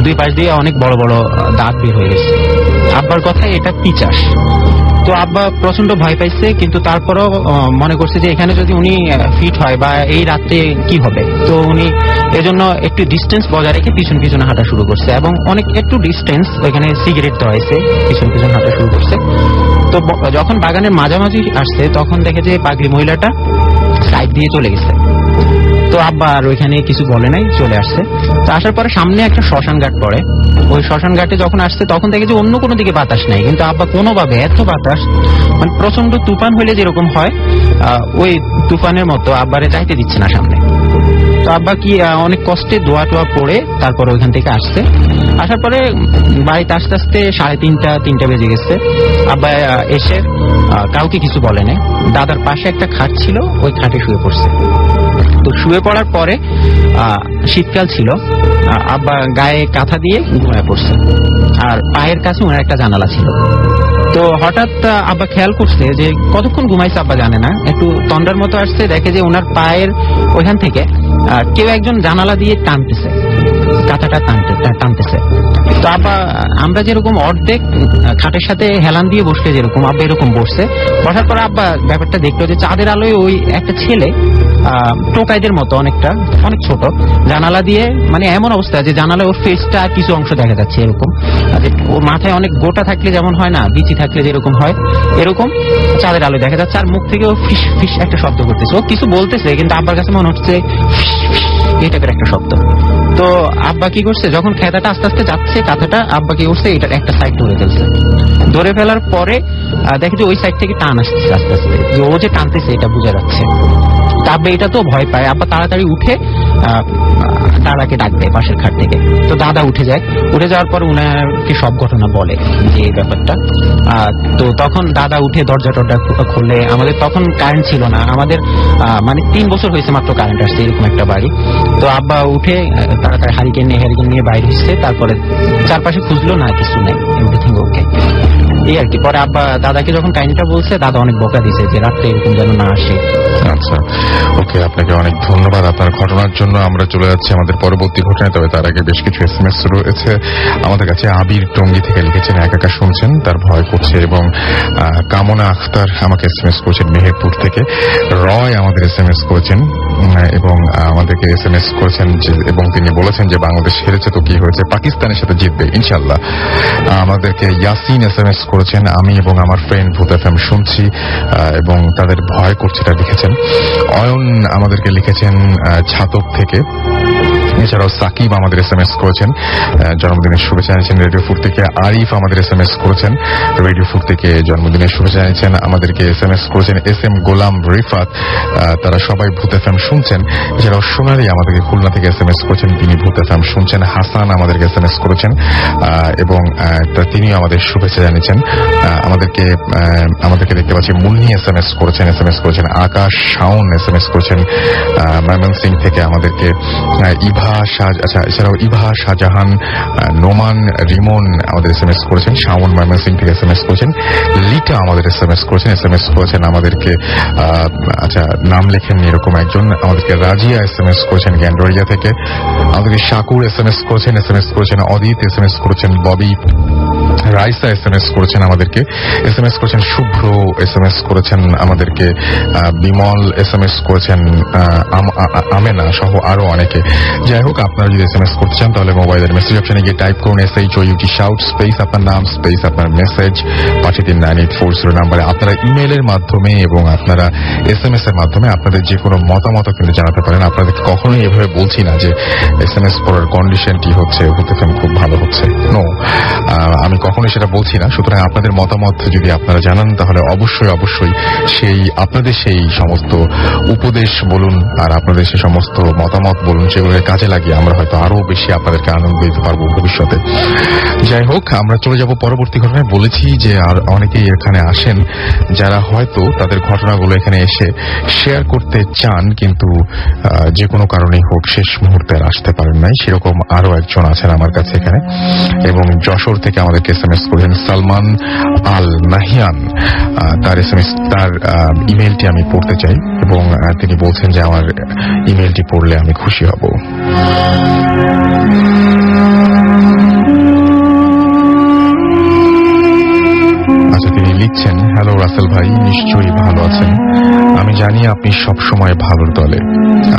2 পাশ দিয়ে অনেক বড় বড় দাঁত বের হয়ে গেছে। আব্বার কথায় এটা পিচাস। তো আব্বা প্রচন্ড ভয় পাইছে, কিন্তু তারপরও মনে করছে যে এখানে যদি উনি ফিট হয় বা এই রাত্রে কি হবে। তো উনি এজন্য একটু ডিস্টেন্স বজায় রেখে পিছন পিছনে হাঁটা শুরু করছে এবং একটু ডিস্টেন্স ওইখানে সিগারেট দেওয়া হয়েছে, পিছন পিছন হাঁটা শুরু করছে। তো যখন বাগানের মাঝামাঝি আসছে তখন দেখে যে পাগলি মহিলাটা সাইড দিয়ে চলে গেছে। তো আব্বা আর ওইখানে কিছু বলে নাই, চলে আসছে। তো আসার পরে সামনে একটা শ্মশান ঘাট পড়ে। ওই শ্মশান ঘাটে যখন আসছে তখন দেখে যে অন্য কোনো দিকে বাতাস নাই, কিন্তু আব্বা কোনোভাবে এত বাতাস, মানে প্রচন্ড তুফান হইলে যেরকম হয় ওই তুফানের মতো আব্বারে যাইতে দিচ্ছে না সামনে। তো আব্বা কি অনেক কষ্টে দোয়া টোয়া পড়ে তারপর ওইখান থেকে আসছে। আসার পরে বাড়িতে আস্তে আস্তে 3:30 বেজে গেছে। আব্বা এসে কাউকে কিছু বলে নাই। দাদার পাশে একটা খাট ছিল, ওই খাটে শুয়ে পড়ছে। তো শুয়ে পড়ার পরে শীতকাল ছিল, আব্বা গায়ে কাঁথা দিয়ে ঘুমায় পড়ছে, আর পায়ের কাছে ওনার একটা জানালা ছিল। তো হঠাৎ আব্বা খেয়াল করছে যে কতক্ষণ ঘুমাইছে আব্বা জানে না, একটু তন্ডার মতো আসছে, দেখে যে ওনার পায়ের ওইখান থেকে কেউ একজন জানালা দিয়ে টানতেছে, কাঁথাটা টানতেছে। তো আব্বা, আমরা যেরকম অর্ধেক খাটের সাথে হেলান দিয়ে বসলে যেরকম, আব্বা এরকম বসছে। বসার পর আব্বা ব্যাপারটা দেখলো যে চাঁদের আলোয় ওই একটা ছেলে টোকাইদের মতো অনেক ছোট জানালা দিয়ে, মানে এমন অবস্থা যে জানালায় ওর ফেসটা আর কিছু অংশ দেখা যাচ্ছে এরকম। ওর মাথায় অনেক গোটা থাকলে যেমন হয় না, বিচি থাকলে যেরকম হয়, এরকম চাঁদের আলোয় দেখা যাচ্ছে। আর মুখ থেকে ও ফিস ফিস একটা শব্দ করতেছে। ও কিছু বলতেছে, কিন্তু আব্বার কাছে মনে হচ্ছে এই টাইপের একটা শব্দ। তো আব্বা কি করছে, যখন খেতাটা আস্তে আস্তে যাচ্ছে, কাঁথাটা আব্বা কি করছে, এটার একটা সাইড ধরে ফেলছে। ধরে ফেলার পরে দেখে যে ওই সাইড থেকে টান আসছে আস্তে আস্তে, যে ও যে টানতেছে এটা বোঝা যাচ্ছে। তা আব্বা এটা তো ভয় পায়, আব্বা তাড়াতাড়ি উঠে দাদাকে ডাক দেয় পাশের খাট থেকে। তো দাদা উঠে যায়, উঠে যাওয়ার পর উনাকে সব ঘটনা বলে যে এই ব্যাপারটা। তো তখন দাদা উঠে দরজা টরজা খুলে, আমাদের তখন কারেন্ট ছিল না, আমাদের মানে 3 বছর হয়েছে মাত্র কারেন্ট আসছে এরকম একটা বাড়ি। তো আব্বা উঠে তাড়াতাড়ি হারিকেন নিয়ে বাইরে হচ্ছে, তারপরে চারপাশে খুঁজলো, না কিছু নেই, এভরিথিং ওকে, এই আর কি। পরে আব্বা দাদাকে যখন কাহিনীটা বলছে, দাদা অনেক বকা দিয়েছে যে রাত্রে এরকম যেন না আসে। আচ্ছা, ওকে, আপনাকে অনেক ধন্যবাদ আপনার ঘটনার জন্য। আমরা চলে যাচ্ছি আমাদের পরবর্তী ঘটনায়, তবে তার আগে বেশ কিছু SMS রয়েছে আমাদের কাছে। আবির টঙ্গী থেকে লিখেছেন একা একা শুনছেন, তার ভয় করছে, এবং কামনা আখতার আমাকে SMS করেছেন মেহেরপুর থেকে। রয় আমাদের SMS করেছেন এবং আমাদেরকে SMS করেছেন এবং তিনি বলেছেন যে বাংলাদেশ হেরেছে তো কি হয়েছে, পাকিস্তানের সাথে জিতবে ইনশাল্লাহ। আমাদেরকে ইয়াসিন SMS করেছেন, আমি এবং আমার ফ্রেন্ড ভূত FM শুনছি এবং তাদের ভয় করছে, এটা লিখেছেন। অয়ন আমাদেরকে লিখেছেন ছাতক থেকে। এছাড়াও সাকিব আমাদের SMS করেছেন, জন্মদিনের শুভেচ্ছা জানিয়েছেন রেডিও ফুড থেকে। আরিফ আমাদের SMS করেছেন, রেডিও ফুড থেকে জন্মদিনের শুভেচ্ছা জানিয়েছেন। আমাদেরকে SMS করেছেন SM গোলাম রিফাত, তারা সবাই ভূত FM শুনছেন। এছাড়াও সোনালী আমাদেরকে খুলনা থেকে SMS করেছেন, তিনি ভূত FM শুনছেন। হাসান আমাদেরকে SMS করেছেন এবং তিনি আমাদের শুভেচ্ছা জানিয়েছেন। আমাদেরকে দেখতে পাচ্ছি মুন্নি SMS করেছেন। আকাশ শাওন SMS করেছেন ময়মনসিংহ থেকে আমাদেরকে। এছাড়াও ইভা শাহজাহান, নোমান রিমন আমাদের SMS করেছেন, শাওন ময়মনসিংহ থেকে SMS করেছেন। লিটা আমাদের SMS করেছেন আমাদেরকে, নাম লেখেননি এরকম একজন। আমাদেরকে রাজিয়া SMS করেছেন গ্যান্ডোরিয়া থেকে। আমাদেরকে শাকুর SMS করেছেন অদিত SMS করেছেন, ববি রাইসা SMS করেছেন আমাদেরকে, SMS করেছেন শুভ্র SMS করেছেন আমাদেরকে, বিমল SMS করেছেন, আমেনা সহ আরো অনেকে। যাই হোক, আপনারা যদি SMS করতে চান তাহলে মোবাইলের মেসেজ অপশনে গিয়ে টাইপ করুন SHOUT শাউট স্পেস আপনার নাম স্পেস আপনার মেসেজ, পাঠিয়ে দিন 9840 নাম্বারে। আপনারা ইমেইলের মাধ্যমে এবং আপনারা SMS এর মাধ্যমে আপনাদের যে কোনো মতামত কিন্তু জানাতে পারেন। আপনাদেরকে কখনোই এভাবে বলছি না যে SMS পড়ার কন্ডিশনটি হচ্ছে ভূত FM খুব ভালো হচ্ছে, নো, আমি কখনোই সেটা বলছি না। সুতরাং আপনাদের মতামত যদি আপনারা জানান তাহলে অবশ্যই আপনাদের সেই সমস্ত উপদেশ বলুন আর আপনাদের সেই সমস্ত মতামত বলুন, সেগুলোকে কাজে লাগিয়ে আমরা হয়তো আরো বেশি আপনাদেরকে আনন্দ দিতে পারবো ভবিষ্যতে। যাই হোক, আমরা চলে যাব পরবর্তী ঘটনায়। বলেছি যে আর অনেকেই এখানে আসেন যারা হয়তো তাদের ঘটনাগুলো এখানে এসে শেয়ার করতে চান, কিন্তু যে কোনো কারণেই হোক শেষ মুহূর্তে আসতে পারেন নাই। সেরকম আরো একজন আছেন আমার কাছে এখানে, এবং যশোর থেকে আমাদেরকে SMS করেছেন সালমান আল নাহিয়ান। তার ইমেলটি আমি পড়তে চাই এবং তিনি বলছেন যে আমার ইমেলটি পড়লে আমি খুশি হব। আচ্ছা, তিনি লিখছেন, হ্যালো রাসেল ভাই, নিশ্চয়ই ভালো আছেন। আমি জানি আপনি সব সময় ভালোর দলে।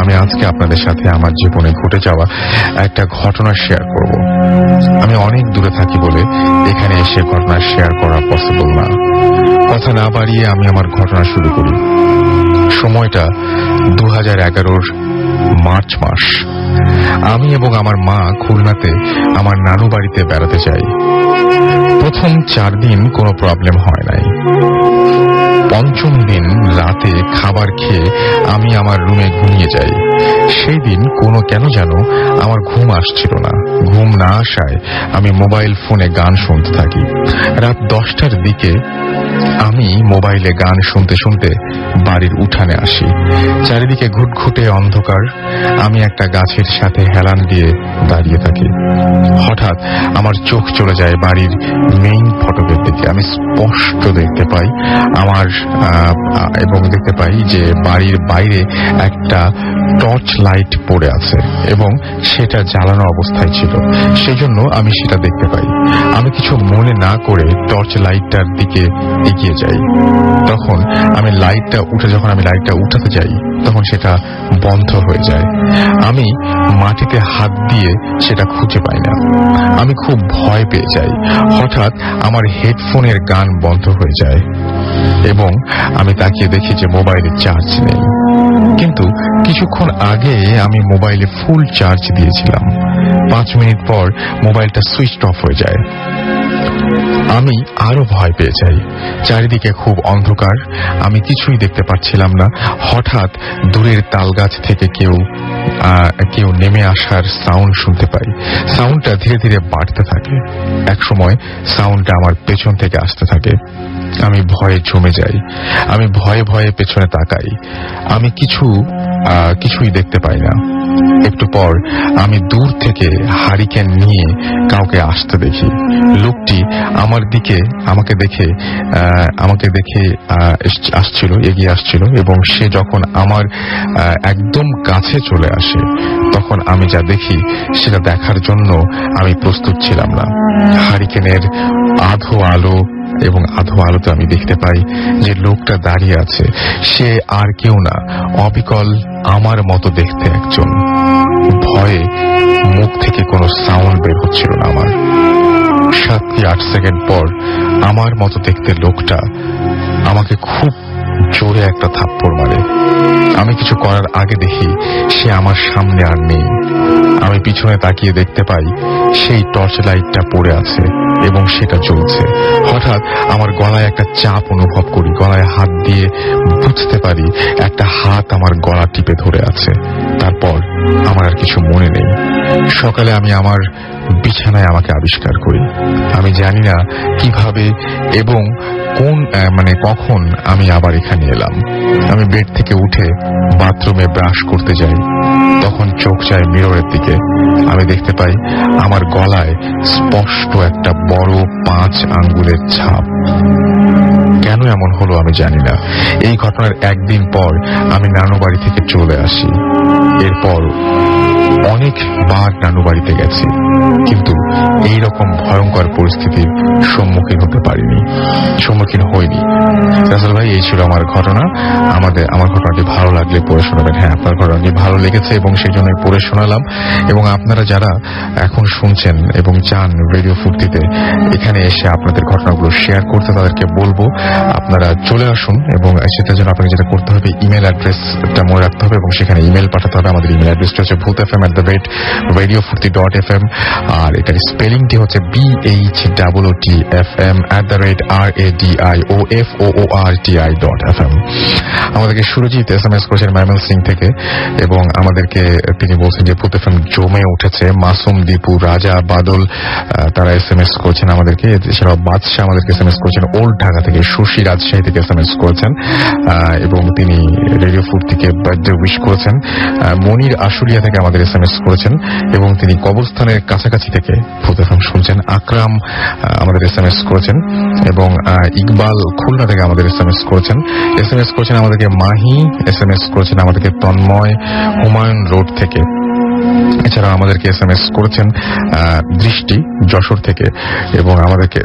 আমি আজকে আপনাদের সাথে আমার জীবনে ঘটে যাওয়া একটা ঘটনা শেয়ার করব। আমি অনেক দূরে থাকি বলে এখানে এসে ঘটনা শেয়ার করা পসিবল না। কথা না বাড়িয়ে আমি আমার ঘটনা শুরু করি। সময়টা 2011 মার্চ মাস। আমি এবং আমার মা খুলনাতে আমার নানু বাড়িতে বেড়াতে যাই। প্রথম 4 দিন কোনো প্রবলেম হয় নাই। পঞ্চম দিন রাতে খাবার খেয়ে আমি আমার রুমে ঘুমিয়ে যাই। সেই দিন কেন যেন আমার ঘুম আসছিল না। ঘুম না আসায় আমি মোবাইল ফোনে গান শুনতে থাকি। রাত 10টার দিকে আমি মোবাইলে গান শুনতে শুনতে বাড়ির উঠানে আসি। চারিদিকে ঘুটঘুটে অন্ধকার। আমি একটা গাছের সাথে হেলান দিয়ে দাঁড়িয়ে থাকি। হঠাৎ আমার চোখ চলে যায় বাড়ির মেইন ফটকের দিকে। আমি স্পষ্ট দেখতে পাই এবং দেখতে পাই যে বাড়ির বাইরে একটা টর্চ লাইট পড়ে আছে এবং সেটা জ্বালানো অবস্থায় ছিল। সেজন্য আমি সেটা দেখতে পাই। আমি কিছু মনে না করে টর্চ লাইটটার দিকে এগিয়ে যাই। যখন আমি লাইটটা উঠাতে যাই তখন সেটা বন্ধ হয়ে যায়। আমি মাটিতে হাত দিয়ে সেটা খুঁজে পাই না। আমি খুব ভয় পেয়ে যাই। হঠাৎ আমার হেডফোনের গান বন্ধ হয়ে যায় এবং আমি তাকিয়ে দেখি যে মোবাইলে চার্জ নেই। কিন্তু কিছুক্ষণ আগে আমি মোবাইলে ফুল চার্জ দিয়েছিলাম। 5 মিনিট পর মোবাইলটা সুইচ অফ হয়ে যায়। আমি আরো ভয় পেয়ে যাই। চারিদিকে খুব অন্ধকার, আমি কিছুই দেখতে পাচ্ছিলাম না। হঠাৎ দূরের তালগাছ থেকে কেউ নেমে আসার সাউন্ড শুনতে পাই। সাউন্ডটা ধীরে ধীরে বাড়তে থাকে। একসময় সাউন্ডটা আমার পেছন থেকে আসতে থাকে। আমি ভয়ে জমে যাই। আমি ভয়ে ভয়ে পেছনে তাকাই। আমি কিছুই দেখতে পাই না। একটু পর আমি দূর থেকে হারিকেন নিয়ে কাউকে আসতে দেখি। লোকটি আমাকে দেখে এগিয়ে আসছিল এবং সে যখন আমার একদম কাছে চলে আসে তখন আমি যা দেখি সেটা দেখার জন্য আমি প্রস্তুত ছিলাম না। হারিকেনের আধো আলোতে আমি দেখতে পাই যে লোকটা দাঁড়িয়ে আছে। সে আর কেউ না, অবিকল আমার মতো দেখতে একজন। ভয়ে মুখ থেকে কোনো সাউন্ড বের হচ্ছিল না আমার। 7 কি 8 সেকেন্ড পর আমার মতো দেখতে লোকটা আমাকে খুব জোরে একটা থাপ্পড় মারে। আমি কিছু করার আগে দেখি সে আমার সামনে আর নেই। আমি পিছনে তাকিয়ে দেখতে পাই সেই টর্চ লাইটটা পড়ে আছে এবং সেটা জ্বলছে। হঠাৎ আমার গলায় একটা চাপ অনুভব করি। গলায় হাত দিয়ে বুঝতে পারি একটা হাত আমার গলা টিপে ধরে আছে। তারপর আমার আর কিছু মনে নেই। সকালে আমি আমার বিছানায় আমাকে আবিষ্কার করি। আমি জানি না কিভাবে এবং কখন আমি আবার এখানে এলাম। আমি বেড থেকে উঠে বাথরুমে ব্রাশ করতে যাই। তখন চোখ যায় মিররের দিকে। আমি দেখতে পাই আমার গলায় স্পষ্ট একটা বড় 5 আঙ্গুলের ছাপ। কেন এমন হলো আমি জানি না। এই ঘটনার একদিন পর আমি নানু বাড়ি থেকে চলে আসি। এরপর অনেকবার নানু বাড়িতে গেছি, কিন্তু এইরকম ভয়ঙ্কর পরিস্থিতির সম্মুখীন হইনি। রাসেল ভাই, এই ছিল আমার ঘটনা। আমার ঘটনাটি ভালো লাগলে পড়ে শোনাবেন। হ্যাঁ, আপনার ঘটনাটি ভালো লেগেছে এবং সেই জন্যই পড়ে শোনালাম। এবং আপনারা যারা এখন শুনছেন এবং চান রেডিও ফুর্তিতে এখানে এসে আপনাদের ঘটনাগুলো শেয়ার করতে, তাদেরকে বলবো আপনারা চলে আসুন। এবং সেটার জন্য আপনাকে যেটা করতে হবে, ইমেল অ্যাড্রেসটা মনে রাখতে হবে এবং সেখানে ইমেল পাঠাতে হবে। আমাদের ইমেল অ্যাড্রেসটা হচ্ছে bhotfm@radiofurti.fm, আর এটার স্পেলিংটি হচ্ছে BHOTFM@radiofurti.fm। আমাদেরকে সুরজিৎ SMS করেছেন ময়মনসিং থেকে এবং আমাদেরকে তিনি বলছেন যে ভূত এফএম জমে উঠেছে। মাসুম, দীপু, রাজা, বাদল তারা SMS করেছেন আমাদেরকে। এছাড়াও বাদশাহ আমাদেরকে SMS করেছেন ওল্ড ঢাকা থেকে। সুশী রাজশাহী থেকে SMS করেছেন এবং তিনি রেডিও ফুর্তিকে বার্থডে উইশ করেছেন। মনির আশুলিয়া থেকে আমাদের SMS করেছেন এবং তিনি কবরস্থানের কাছাকাছি থেকে ভূত এফএম শুনছেন। আকরাম আমাদের SMS করেছেন এবং ইকবাল খুলনা থেকে আমাদের SMS করেছেন। SMS করেছেন আমাদেরকে মাহি, SMS করেছেন আমাদেরকে তন্ময় হুমায়ুন রোড থেকে। এছাড়া আমাদেরকে SMS করেছেন দৃষ্টি যশোর থেকে এবং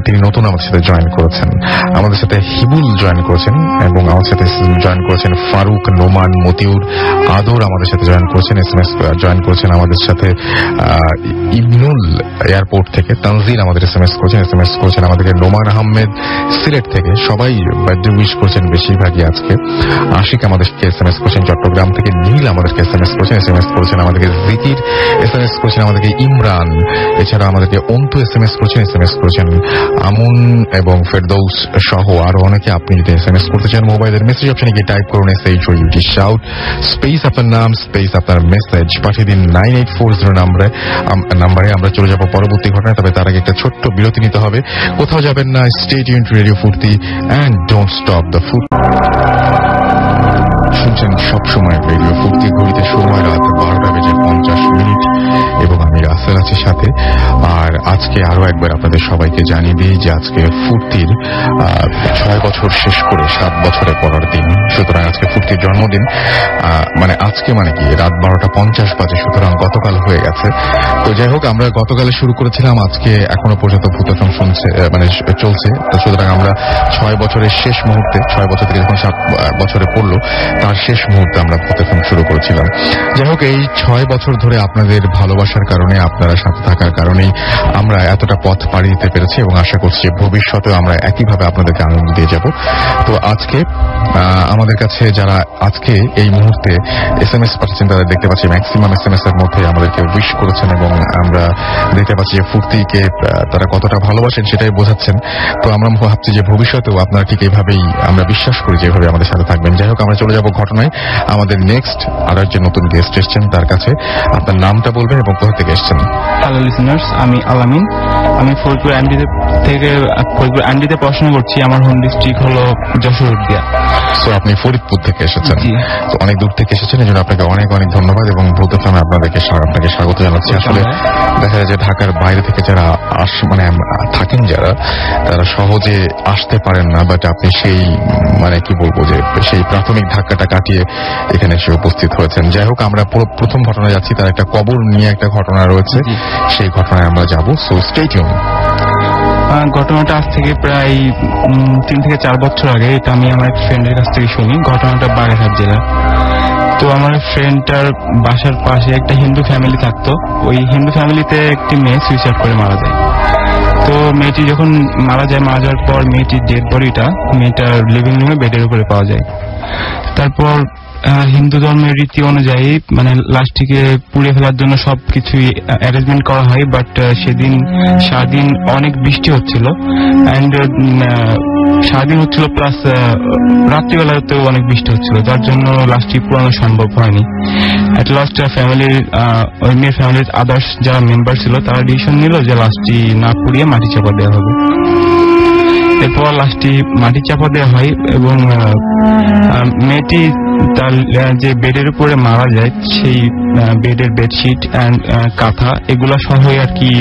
তিনি নতুন আমাদের সাথে জয়েন করেছেন। আমাদের সাথে হিবুল জয়েন করেছেন এবং আমাদের সাথে জয়েন করেছেন ফারুক, নোমান, মতিউর, আদর আমাদের সাথে জয়েন করেছেন। SMS জয়েন করেছেন আমাদের সাথে ইবনুল এয়ারপোর্ট থেকে। তানজিল আমাদের SMS করেছেন। SMS করেছেন আমাদেরকে নোমান আহমেদ সিলেট থেকে। সবাই বার্থডে উইশ করেছেন বেশিরভাগই আজকে। আশিক আমাদেরকে SMS করেছেন চট্টগ্রাম থেকে। নীল আমাদেরকে SMS করেছেন। SMS করেছেন আমাদেরকে জিকির। SMS করেছেন আমাদেরকে ইমরান। এছাড়া আমাদেরকে অন্তু SMS করেছেন। SMS করেছেন আমুন এবং ফেরদৌস সহ আরো অনেকে। আপনি যদি SMS করতে চান মোবাইলের মেসেজ অপশনে গিয়ে টাইপ করুন SHOUT শাউট স্পেস আপনার নাম স্পেস আপনার মেসেজ পাঠিয়ে দিন 9840 নাম্বারে। আমরা চলে যাব পরবর্তী ঘটনায়, তবে তার আগে একটা ছোট্ট বিরতি নিতে হবে। কোথাও যাবেন না, স্টে টিউনড টু রেডিও ফুর্তি এন্ড ডোন্ট স্টপ দ্য ফুর্তি। শুনছেন সবসময় রেডিও ফুর্তি। ঘড়িতে সময় রাত 12:50 এবং আমি রাসেল আছি সাথে। আর আজকে আরো একবার আপনাদের সবাইকে জানিয়ে দিই যে আজকে ফুর্তির 6 বছর শেষ করে 7 বছরে পড়ার দিন। সুতরাং আজকে ফুর্তির জন্মদিন। আজকে কি রাত 12:50 বাজে, সুতরাং গতকাল হয়ে গেছে। তো যাই হোক, আমরা গতকালে শুরু করেছিলাম, আজকে এখনো পর্যন্ত ভূত এফএম চলছে। তো সুতরাং আমরা 6 বছরের শেষ মুহূর্তে, 6 বছর থেকে যখন 7 বছরে পড়লো তার শেষ মুহূর্তে আমরা ভূত এফএম শুরু করেছিলাম। যাই হোক, এই 6 বছর ধরে আপনাদের ভালোবাসার কারণে, আপনারা সাথে থাকার কারণেই আমরা এতটা পথ পাড়ি দিতে পেরেছি এবং আশা করছি ভবিষ্যতেও আমরা একইভাবে আপনাদেরকে আনন্দ দিয়ে যাব। তো আজকে আমাদের কাছে যারা আজকে এই মুহূর্তে মুহূর্তে SMS পাচ্ছেন, তারা দেখতে পাচ্ছি ম্যাক্সিমাম SMS এর মধ্যে আমাদেরকে উইশ করেছেন এবং আমরা দেখতে পাচ্ছি যে ফুর্তিকে তারা কতটা ভালোবাসেন সেটাই বোঝাচ্ছেন। তো আমরা ভাবছি যে ভবিষ্যতেও আপনারা ঠিক এইভাবেই, আমরা বিশ্বাস করি যে এভাবে আমাদের সাথে থাকবেন। যাই হোক, আমরা চলে যাব ঘটনায়। আমাদের নেক্সট আর একজন নতুন গেস্ট এসছেন, তার কাছে আপনার নামটা বলবেন এবং কোথা থেকে এসছেন। হ্যালো লিসনার্স, আমি আলামিন। আমি ফরিদপুর এমডিতে পড়াশোনা করছি। আমার হোম ডিস্ট্রিক্ট হলো যশোর দিয়া। তো আপনি ফরিদপুর থেকে এসেছেন, জি। তো অনেক দূর থেকে এসেছেন, এই জন্য আপনাকে অনেক অনেক ধন্যবাদ এবং ভৌত ফার্মে আপনাকে স্বাগত জানাচ্ছি। আসলে দেখা যায় যে ঢাকার বাইরে থেকে যারা থাকেন, যারা তারা সহজে আসতে পারেন না, বাট আপনি সেই কি বলবো যে সেই প্রাথমিক ধাক্কাটা কাটিয়ে এখানে এসে উপস্থিত হয়েছেন। যাই হোক, আমরা প্রথম ঘটনা যাচ্ছি, তার একটা কবর নিয়ে একটা ঘটনা রয়েছে, সেই ঘটনায় আমরা যাব। So stay tune. ঘটনাটা আজ থেকে প্রায় 3 থেকে 4 বছর আগে। এটা আমি আমার এক ফ্রেন্ডের কাছ থেকে শুনি। ঘটনাটা বাগেরহাট জেলা। তো আমার ফ্রেন্ডটার বাসার পাশে একটা হিন্দু ফ্যামিলি থাকতো। ওই হিন্দু ফ্যামিলিতে একটি মেয়ে সুইসাইড করে মারা যায়। তো মেয়েটি যখন মারা যাওয়ার পর মেয়েটির ডেড বডিটা মেয়েটার লিভিং রুমে বেডের উপরে পাওয়া যায়। তারপর হিন্দু ধর্মের রীতি অনুযায়ী লাশটিকে পুড়ে ফেলার জন্য সবকিছুই অ্যারেঞ্জমেন্ট করা হয়, বাট সেদিন সারাদিন অনেক বৃষ্টি হচ্ছিল অ্যান্ড সারাদিন হচ্ছিল, প্লাস রাত্রিবেলাতেও অনেক বৃষ্টি হচ্ছিল, যার জন্য লাশটি পুরানো সম্ভব হয়নি। এট লাস্ট ওই মেয়ের ফ্যামিলির আদার্স যারা মেম্বার ছিল তারা ডিসিশন নিল যে লাশটি না পুড়িয়ে মাটি চাপা দেওয়া হবে। এরপর লাশটি মাটি চাপা দেওয়া হয় এবং মেয়েটি তার যে বেডের উপরে মারা যায় সেই বেডের বেডশিট অ্যান্ড কাঁথা এগুলা সহ আর কি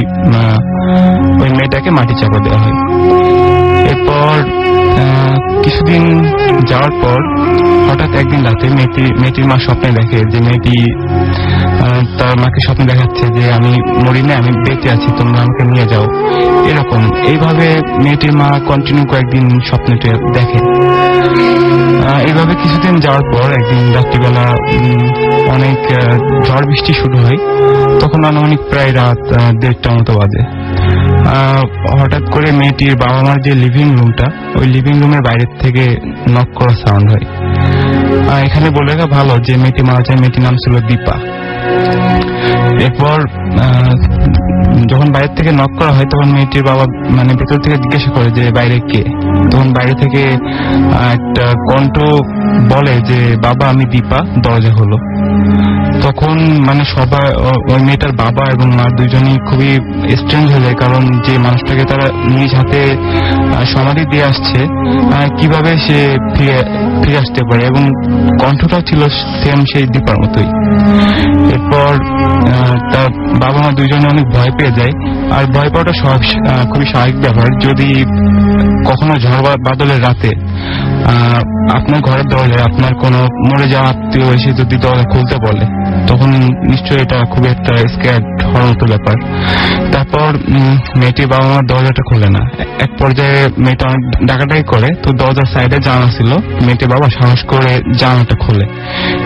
ওই মেয়েটাকে মাটি চাপা দেওয়া হয়। এরপর কিছুদিন যাওয়ার পর হঠাৎ একদিন রাতে মেয়েটির মা স্বপ্নে দেখে যে মেয়েটি তার মাকে স্বপ্নে দেখাচ্ছে যে আমি মরি না, আমি বেঁচে আছি, তোমরা আমাকে নিয়ে যাও। এরকম এইভাবে মেয়েটির মা কন্টিনিউ কয়েকদিন স্বপ্নটা দেখে। এইভাবে কিছুদিন যাওয়ার পর একদিন রাত্রিবেলা অনেক ঝড় বৃষ্টি শুরু হয়। তখন আনুমানিক প্রায় রাত 1:30টার মতো বাজে। হঠাৎ করে মেয়েটির বাবা মার যে লিভিং রুমটা, ওই লিভিং রুমের বাইরের থেকে নক করা সাউন্ড হয়। এখানে বলে রাখা ভালো যে মেয়েটি মারা যায়, মেয়েটির নাম ছিল দীপা। এরপর যখন বাইরে থেকে নক করা হয় তখন মেয়েটির বাবা ভেতর থেকে জিজ্ঞাসা করে যে বাইরে কে। তখন বাইরে থেকে একটা কণ্ঠ বলে যে বাবা আমি দীপা, দরজা হলো। তখন সবাই, ওই মেয়েটার বাবা এবং মা দুজনই খুবই স্ট্রেঞ্জ হয়ে যায়, কারণ যে মানুষটাকে তারা নিজ হাতে সমাধি দিয়ে আসছে কিভাবে সে ফিরে আসতে পারে, এবং কণ্ঠটাও ছিল সেম সেই দীপার মতোই। এরপর তার বাবা মা দুজনে অনেক ভয় পেয়ে যায়। আর ভয় পাওয়াটা খুবই স্বাভাবিক ব্যাপার। যদি কখনো ঝড় বাদলের রাতে আপনার ঘরের দরজায় আপনার কোনো মরে যাওয়া আত্মীয় এসে যদি দরজা খুলতে বলে, তখন নিশ্চয়ই এটা খুবই একটা স্ক্যার্ড হওয়ার মতো ব্যাপার। তারপর মেয়েটির বাবা মার দরজাটা খোলে না। এক পর্যায়ে মেয়েটা অনেক ডাকাডাকি করে, তো দরজার সাইডে জানালা ছিল, মেয়েটির বাবা সাহস করে জানালাটা খোলে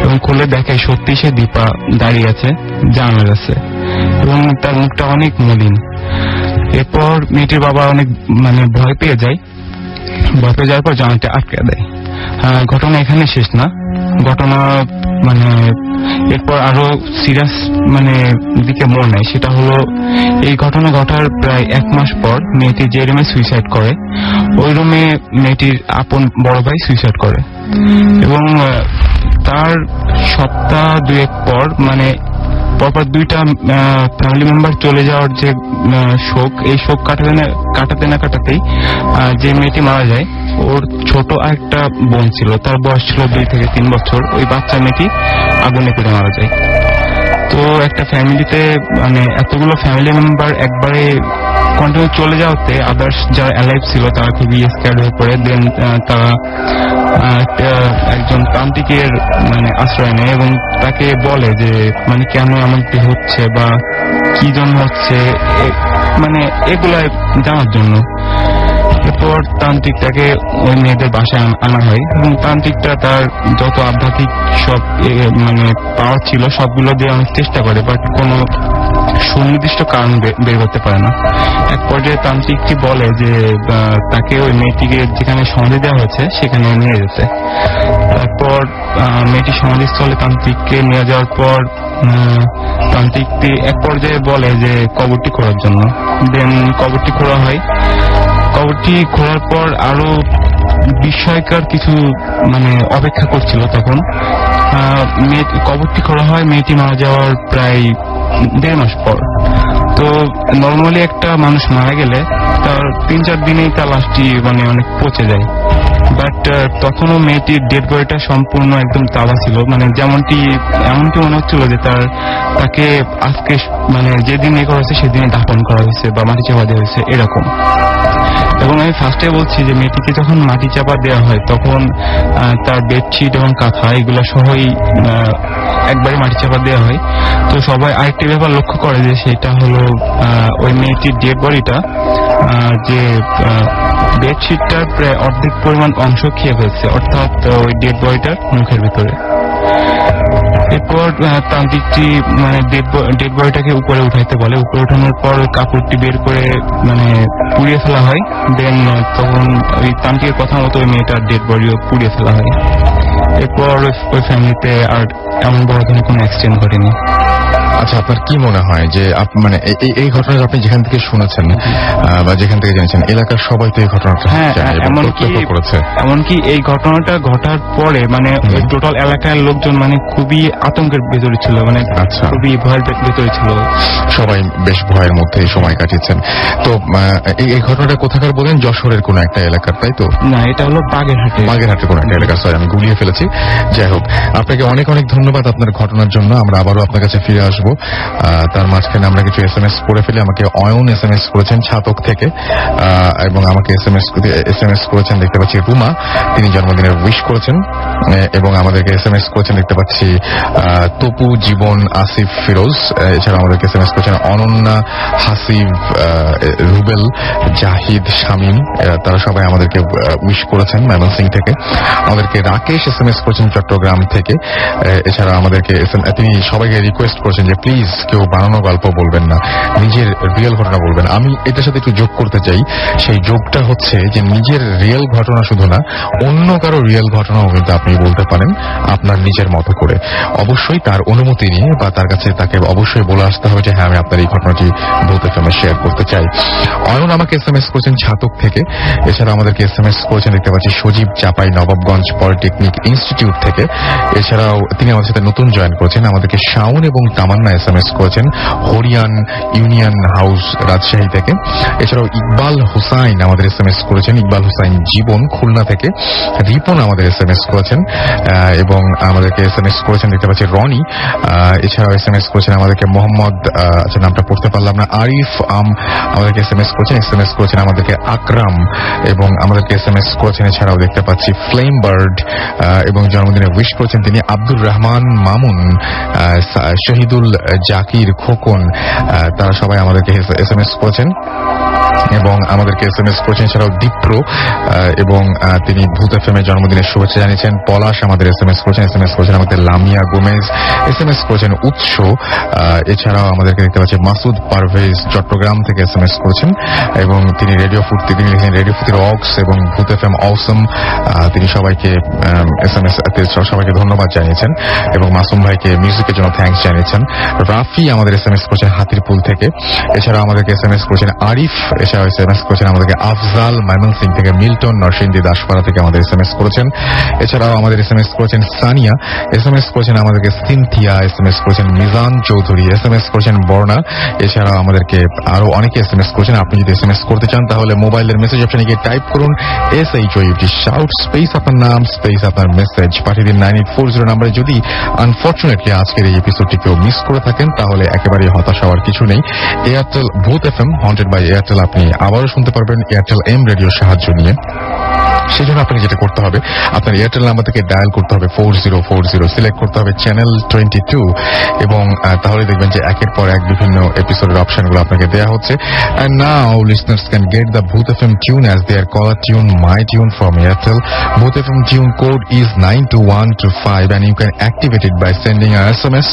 এবং খুলে দেখে সত্যি সে দীপা দাঁড়িয়ে আছে জানালার কাছে এবং তার মুখটা অনেক মলিন। এরপর মেয়েটির বাবা অনেক ভয় পেয়ে যায়। ভয় পেয়ে যাওয়ার পর জানালাটা আটকে দেয়। ঘটনা এখানে শেষ না। ঘটনা এরপর আরো সিরিয়াস দিকে মোড় নেয়। সেটা হলো এই ঘটনা ঘটার প্রায় 1 মাস পর মেয়েটি যে রুমে সুইসাইড করে, ওই রুমে মেয়েটির আপন বড় ভাই সুইসাইড করে এবং তার সপ্তাহ 2 পর পরপর 2টা ফ্যামিলি মেম্বার চলে যাওয়ার যে শোক, এই শোক কাটাতে না কাটাতেই যে মেয়েটি মারা যায়, ওর ছোট আরেকটা বোন ছিল, তার বয়স ছিল 2 থেকে 3 বছর। ওই বাচ্চা মেয়েটি আগুনে পুড়ে মারা যায়। তো একটা ফ্যামিলিতে এতগুলো ফ্যামিলি মেম্বার একবারে কন্টিনিউ চলে যাওয়াতে আদার্স যারা অ্যালাইভ ছিল তারা খুবই স্ক্যার্ড হয়ে পড়ে। দেন তারা একজন তান্ত্রিকের আশ্রয় নেয় এবং তাকে বলে যে কেন এমনটি হচ্ছে বা কি জন্য হচ্ছে, এগুলা জানার জন্য। এরপর তান্ত্রিকটাকে ওই মেয়েদের বাসায় আনা হয় এবং তান্ত্রিকটা তার যত আধ্যাত্মিক সব পাওয়ার ছিল সবগুলো দিয়ে অনেক চেষ্টা করে, বাট কোনো সুনির্দিষ্ট কারণ বের করতে পারে না। এক পর্যায়ে তান্ত্রিকটি বলে যে তাকে ওই মেয়েটিকে যেখানে সমাধি দেওয়া হয়েছে সেখানে নিয়ে যেতে। তারপর মেয়েটি সমাধিস্থলে তান্ত্রিককে নিয়ে যাওয়ার পর তান্ত্রিকটি এক পর্যায়ে বলে যে কবরটি খোঁড়ার জন্য। দেন কবরটি খোঁড়া হয়। কবরটি খোঁড়ার পর আরো বিস্ময়কর কিছু অপেক্ষা করছিল তখন। কবরটি খোঁড়া হয় মেয়েটি মারা যাওয়ার প্রায় 1.5 মাস পর। তো নর্মালি একটা মানুষ মারা গেলে তার 3-4 দিনেই তার লাশটি অনেক পচে যায়। বাট তখনও মেয়েটির ডেড বডিটা সম্পূর্ণ একদম তাজা ছিল। এমনটি মনে হচ্ছিল যে তাকে আজকে যেদিন করা হয়েছে সেদিনে দাফন করা হয়েছে বা মাটি চাপা দেওয়া হয়েছে এরকম। এবং আমি ফার্স্টে বলছি যে মেয়েটিকে যখন মাটি চাপা দেওয়া হয় তখন তার বেডশিট এবং কাঁথা এগুলো সহই একবারে মাটি চাপা দেওয়া হয়। তো সবাই আরেকটি ব্যাপার লক্ষ্য করে যে সেটা হলো ওই মেয়েটির ডেড বডিটা যে বেডশিটটার প্রায় অর্ধেক পরিমাণ অংশ খেয়ে ফেলছে, অর্থাৎ ওই ডেড বডিটার মুখের ভিতরে। এরপর তান্ত্রিকটি ডেড বডিটাকে উপরে উঠাইতে বলে। উপরে উঠানোর পর কাপড়টি বের করে পুড়িয়ে ফেলা হয়। দেন তখন ওই তান্ত্রিকের কথা মতো ওই মেয়েটার ডেড বডিও পুড়িয়ে ফেলা হয়। এরপর ওই ফ্যামিলিতে আর এমন বড় ধরনের কোনো অ্যাক্সিডেন্ট ঘটেনি। আচ্ছা, আপনার কি মনে হয় যে এই ঘটনাটা আপনি যেখান থেকে শুনেছেন বা যেখান থেকে জেনেছেন, এলাকার সবাই তো এই ঘটনাটা এমনকি এই ঘটনাটা ঘটার পরে টোটাল এলাকার লোকজন খুবই আতঙ্কের ভেতরে ছিল, খুবই ভয়ের ভেতরে ছিল। সবাই বেশ ভয়ের মধ্যে সময় কাটিয়েছেন। তো এই ঘটনাটা কোথাকার বলেন? যশোরের কোন একটা এলাকার, তাই তো? না, এটা হলো বাগেরহাটের কোন একটা এলাকা। সরি, আমি গুলিয়ে ফেলেছি। যাই হোক, আপনাকে অনেক অনেক ধন্যবাদ আপনার ঘটনার জন্য। আমরা আবারও আপনার কাছে ফিরে আসবো। তার মাঝখানে আমরা কিছু SMS করে ফেলে। আমাকে অয়ন SMS করেছেন ছাতক থেকে, এবং আমাকে SMS করেছেন দেখতে পাচ্ছি রুমা, তিনি জন্মদিনের উইশ করেছেন। এবং আমাদেরকে SMS করেছেন দেখতে পাচ্ছি তপু, জীবন, আসিফ, ফিরোজ। এছাড়া আমাদেরকে SMS করেছেন অনন্যা, হাসিব, রুবেল, জাহিদ, শামীম। তারা সবাই আমাদেরকে উইশ করেছেন ময়মনসিং থেকে। আমাদেরকে রাকেশ SMS করেছেন চট্টগ্রাম থেকে। এছাড়া আমাদেরকে তিনি সবাইকে রিকোয়েস্ট করেছেন যে প্লিজ কেউ বানানো গল্প বলবেন না, নিজের রিয়েল ঘটনা বলবেন। আমি এটার সাথে একটু যোগ করতে চাই। সেই যোগটা হচ্ছে যে নিজের রিয়েল ঘটনা শুধু না, অন্য কারো রিয়েল ঘটনাও কিন্তু আপনি বলতে পারেন আপনার নিজের মতো করে। অবশ্যই তার অনুমতি নিয়ে বা তার কাছে তাকে অবশ্যই বলে আসতে হবে যে হ্যাঁ, আমি আপনার এই ঘটনাটি ভূত এফএমে শেয়ার করতে চাই। অয়ন আমাকে SMS করেছেন ছাতক থেকে। এছাড়া আমাদেরকে SMS করেছেন দেখতে পাচ্ছি সজীব, চাপাই নবাবগঞ্জ পলিটেকনিক ইনস্টিটিউট থেকে। এছাড়াও তিনি আমাদের সাথে নতুন জয়েন করেছেন। আমাদেরকে শাওন এবং তামান্না SMS করেছেন হরিয়ান ইউনিয়ন হাউস রাজশাহী থেকে। এছাড়াও ইকবাল হুসাইন আমাদের SMS করেছেন, ইকবাল হুসাইন জীবন খুলনা থেকে। রিপন আমাদের SMS করেছেন এবং আমাদেরকে SMS করেছেন দেখতে পাচ্ছি রনি। এছাড়াও SMS করেছেন আমাদেরকে মোহাম্মদ, আচ্ছা নামটা পড়তে পারলাম না, আরিফ আমাদেরকে SMS করেছেন আমাদেরকে আকরাম, এবং আমাদেরকে SMS করেছেন এছাড়াও দেখতে পাচ্ছি ফ্লেম বার্ড, এবং জন্মদিনে উইশ করেছেন তিনি আব্দুর রহমান মামুন, শহীদুল জাকির খোকন। তারা সবাই আমাদেরকে SMS করেছেন এবং আমাদেরকে SMS করেছেন এছাড়াও দীপ্র, এবং তিনি ভূত এফএম এর জন্মদিনের শুভেচ্ছা জানিয়েছেন। পলাশ আমাদের SMS করেছেন আমাদের লামিয়া গোমেজ SMS করেছেন উৎস। এছাড়াও আমাদেরকে দেখতে পাচ্ছি মাসুদ পারভেজ চট্টগ্রাম থেকে SMS করেছেন, এবং তিনি রেডিও ফুর্তির অক্স এবং ভূত এফএম অসম। তিনি সবাইকে SMS সবাইকে ধন্যবাদ জানিয়েছেন এবং মাসুম ভাইকে মিউজিকের জন্য থ্যাঙ্কস জানিয়েছেন। রাফি আমাদের SMS করেছেন হাতিরপুল থেকে। এছাড়াও আমাদেরকে SMS করেছেন আরিফ। এছাড়াও SMS করেছেন আমাদেরকে আফজাল ময়মনসিং থেকে। মিল্টন নরসিংদী দাসপাড়া থেকে আমাদের SMS করেছেন। এছাড়াও আমাদের SMS করেছেন সানিয়া, SMS করেছেন আমাদেরকে সিনথিয়া, SMS করেছেন মিজান চৌধুরী, SMS করেছেন বর্ণা। এছাড়াও আমাদেরকে আরো অনেকে SMS করেছেন। আপনি যদি SMS করতে চান তাহলে মোবাইলের মেসেজ অপশনে গিয়ে টাইপ করুন SHOUT শাউট স্পেস আপনার নাম স্পেস আপনার মেসেজ পাঠিয়ে দিন 9840 নাম্বারে। যদি আনফরচুনেটলি আজকের এই এপিসোডটি কেউ মিস করে থাকেন তাহলে একেবারে হতাশ হওয়ার কিছু নেই। এয়ারটেল ভূত এফএম হন্টেড বাই এয়ারটেল আপনি আবারও শুনতে পারবেন এয়ারটেল এম রেডিওর সাহায্য নিয়ে। সেজন্য আপনাকে যেটা করতে হবে, আপনার এয়ারটেল নাম্বার থেকে ডায়াল করতে হবে 4040, সিলেক্ট করতে হবে চ্যানেল 22 এবং তাহলে দেখবেন যে একের পর এক বিভিন্ন এপিসোডের অপশনগুলো আপনাকে দেওয়া হচ্ছে। And now listeners can get the Booth FM tune as their caller tune, My Tune from Airtel. Booth FM tune code is 92125 and you can activate it by sending an SMS.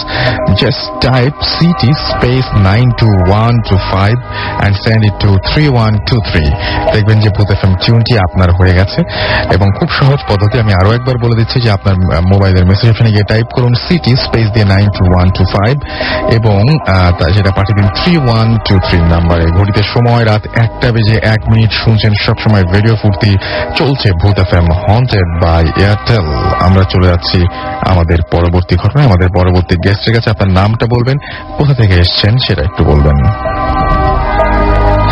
Just type CT space 92125 and send it to 3123. দেখবেন যে Booth FM টিউনটি আপনার হয়ে গেছে এবং খুব সহজ পদ্ধতি আমি আরো একবার বলে দিচ্ছি যে আপনার মোবাইলের মেসেজ অপশনে গিয়ে টাইপ করুন সিটি স্পেস দিয়ে 92125 এবং সেটা পাঠিয়ে দিন 3123 নাম্বারে। ঘড়িতে সময় রাত 1:01 শুনছেন সবসময় রেডিও ফুর্তি, চলছে Booth FM haunted by Airtel. আমরা চলে যাচ্ছি আমাদের পরবর্তী ঘটনায়, আমাদের পরবর্তী গেস্টের কাছে। আপনার নামটা বলবেন, কোথা থেকে এসেছেন সেটা একটু বলবেন।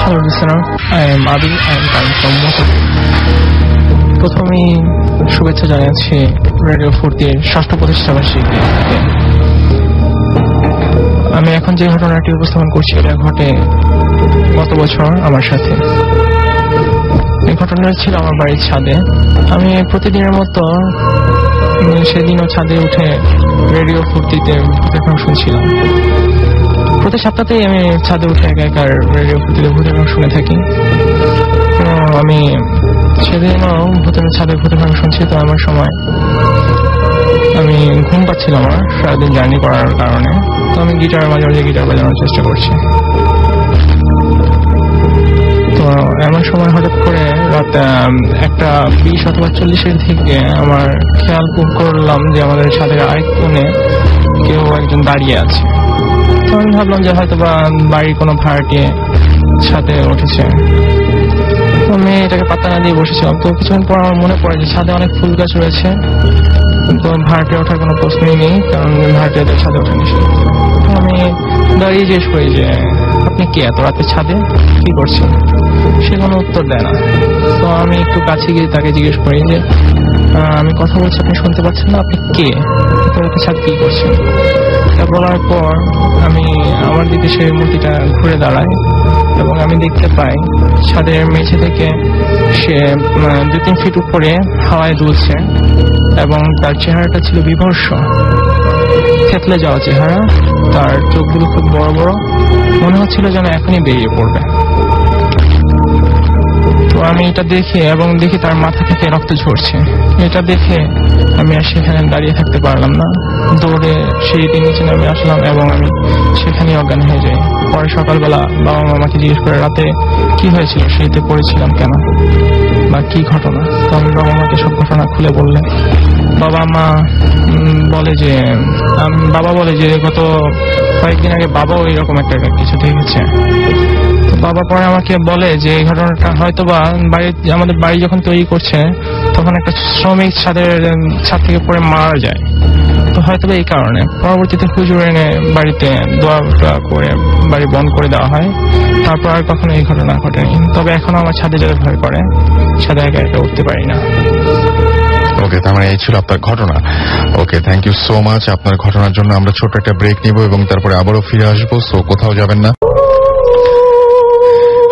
Hello listener, I am Abi. I am coming from Motor. প্রথমেই শুভেচ্ছা জানাচ্ছি রেডিও ফুর্তির 6ষ্ঠ প্রতিষ্ঠাবার্ষিকী। আমি এখন যে ঘটনাটি উপস্থাপন করছি এটা ঘটে গত বছর আমার সাথে। এই ঘটনাটা ছিল আমার বাড়ির ছাদে। আমি প্রতিদিনের মতো সেদিনও ছাদে উঠে রেডিও ফুর্তিতে এখন শুনছিলাম। প্রতি সপ্তাহতেই আমি ছাদে উঠে একা রেডিও ফুর্তিতে ভূতের গান শুনে থাকি। আমি সেদিনও ছাদে ভূতের গান শুনছি। তো আমার সময় আমি ঘুম পাচ্ছিল আমার সারাদিন জার্নি করার কারণে। তো আমি গিটার মাঝে মাঝে গিটার বাজানোর চেষ্টা করছি। তো এমন সময় হঠাৎ করে রাত 1:20 অথবা 40 দিকে আমার খেয়াল করলাম যে আমাদের ছাদের আরেক কোণে কেউ একজন দাঁড়িয়ে আছে। তো আমি ভাবলাম যে হয়তো বা বাড়ির কোনো ভাড়াটিয়ে ছাদে উঠেছে। আমি এটাকে পাত্তা না দিয়ে বসেছিলাম। তো কিছুক্ষণ পর আমার মনে পড়ে যে ছাদে অনেক ফুল গাছ রয়েছে, তো ভাড়াটিয়ে ওঠার কোনো প্রশ্নই নেই, কারণ ভাড়াটিয়াদের ছাদে ওঠা নিষেধ। তো আমি দাঁড়িয়ে জিজ্ঞেস করি যে আপনি কি এত রাতে ছাদে কি করছেন? সে কোনো উত্তর দেয় না। তো আমি একটু কাছে গিয়ে তাকে জিজ্ঞেস করি যে আমি কথা বলছি, আপনি শুনতে পাচ্ছেন না? আপনি কে? রাতে ছাদ কি করছেন? তা বলার পর আমি আমার দিকে সেই মূর্তিটা ঘুরে দাঁড়ায় এবং আমি দেখতে পাই ছাদের মেঝে থেকে সে 2-3 ফিট উপরে হাওয়ায় দুলছে এবং তার চেহারাটা ছিল বিভৎস, থেতলে যাওয়া চেহারা। তার চোখগুলো খুব বড় বড়, মনে হচ্ছিল যেন এখনই বেরিয়ে পড়বে। তো আমি এটা দেখে এবং দেখি তার মাথা থেকে রক্ত ঝরছে। এটা দেখে আমি আর সেখানে দাঁড়িয়ে থাকতে পারলাম না, দৌড়ে সিঁড়িতে নিচে নামে আসলাম এবং আমি সেখানেই অজ্ঞান হয়ে যাই। পরে সকালবেলা বাবা মা আমাকে জিজ্ঞেস করে রাতে কি হয়েছিল, সিঁড়িতে পড়েছিলাম কেন বা কি ঘটনা। তো আমি বাবা মাকে সব ঘটনা খুলে বললে বাবা বলে যে গত কয়েকদিন আগে বাবাও এরকম একটা কিছু দেখেছে। তো বাবা পরে আমাকে বলে যে এই ঘটনাটা হয়তো বা আমাদের বাড়ি যখন তৈরি করছে তখন একটা শ্রমিক ছাদ থেকে পড়ে মারা যায়। তো হয়তো এই কারণে পরবর্তীতে হুজুর এনে বাড়িতে দোয়া করে বাড়ি বন্ধ করে দেওয়া হয়। তারপর আর কখনো এই ঘটনা ঘটেনি। তবে এখনো আমার ছাদে যেতে ভয় করে, ছাদে একা একা উঠতে পারি না। ওকে, তার মানে এই ছিল আপনার ঘটনা। ওকে, থ্যাংক ইউ সো মাচ আপনার ঘটনার জন্য। আমরা ছোট্ট একটা ব্রেক নিব এবং তারপরে আবারও ফিরে আসবো। সো কোথাও যাবেন না,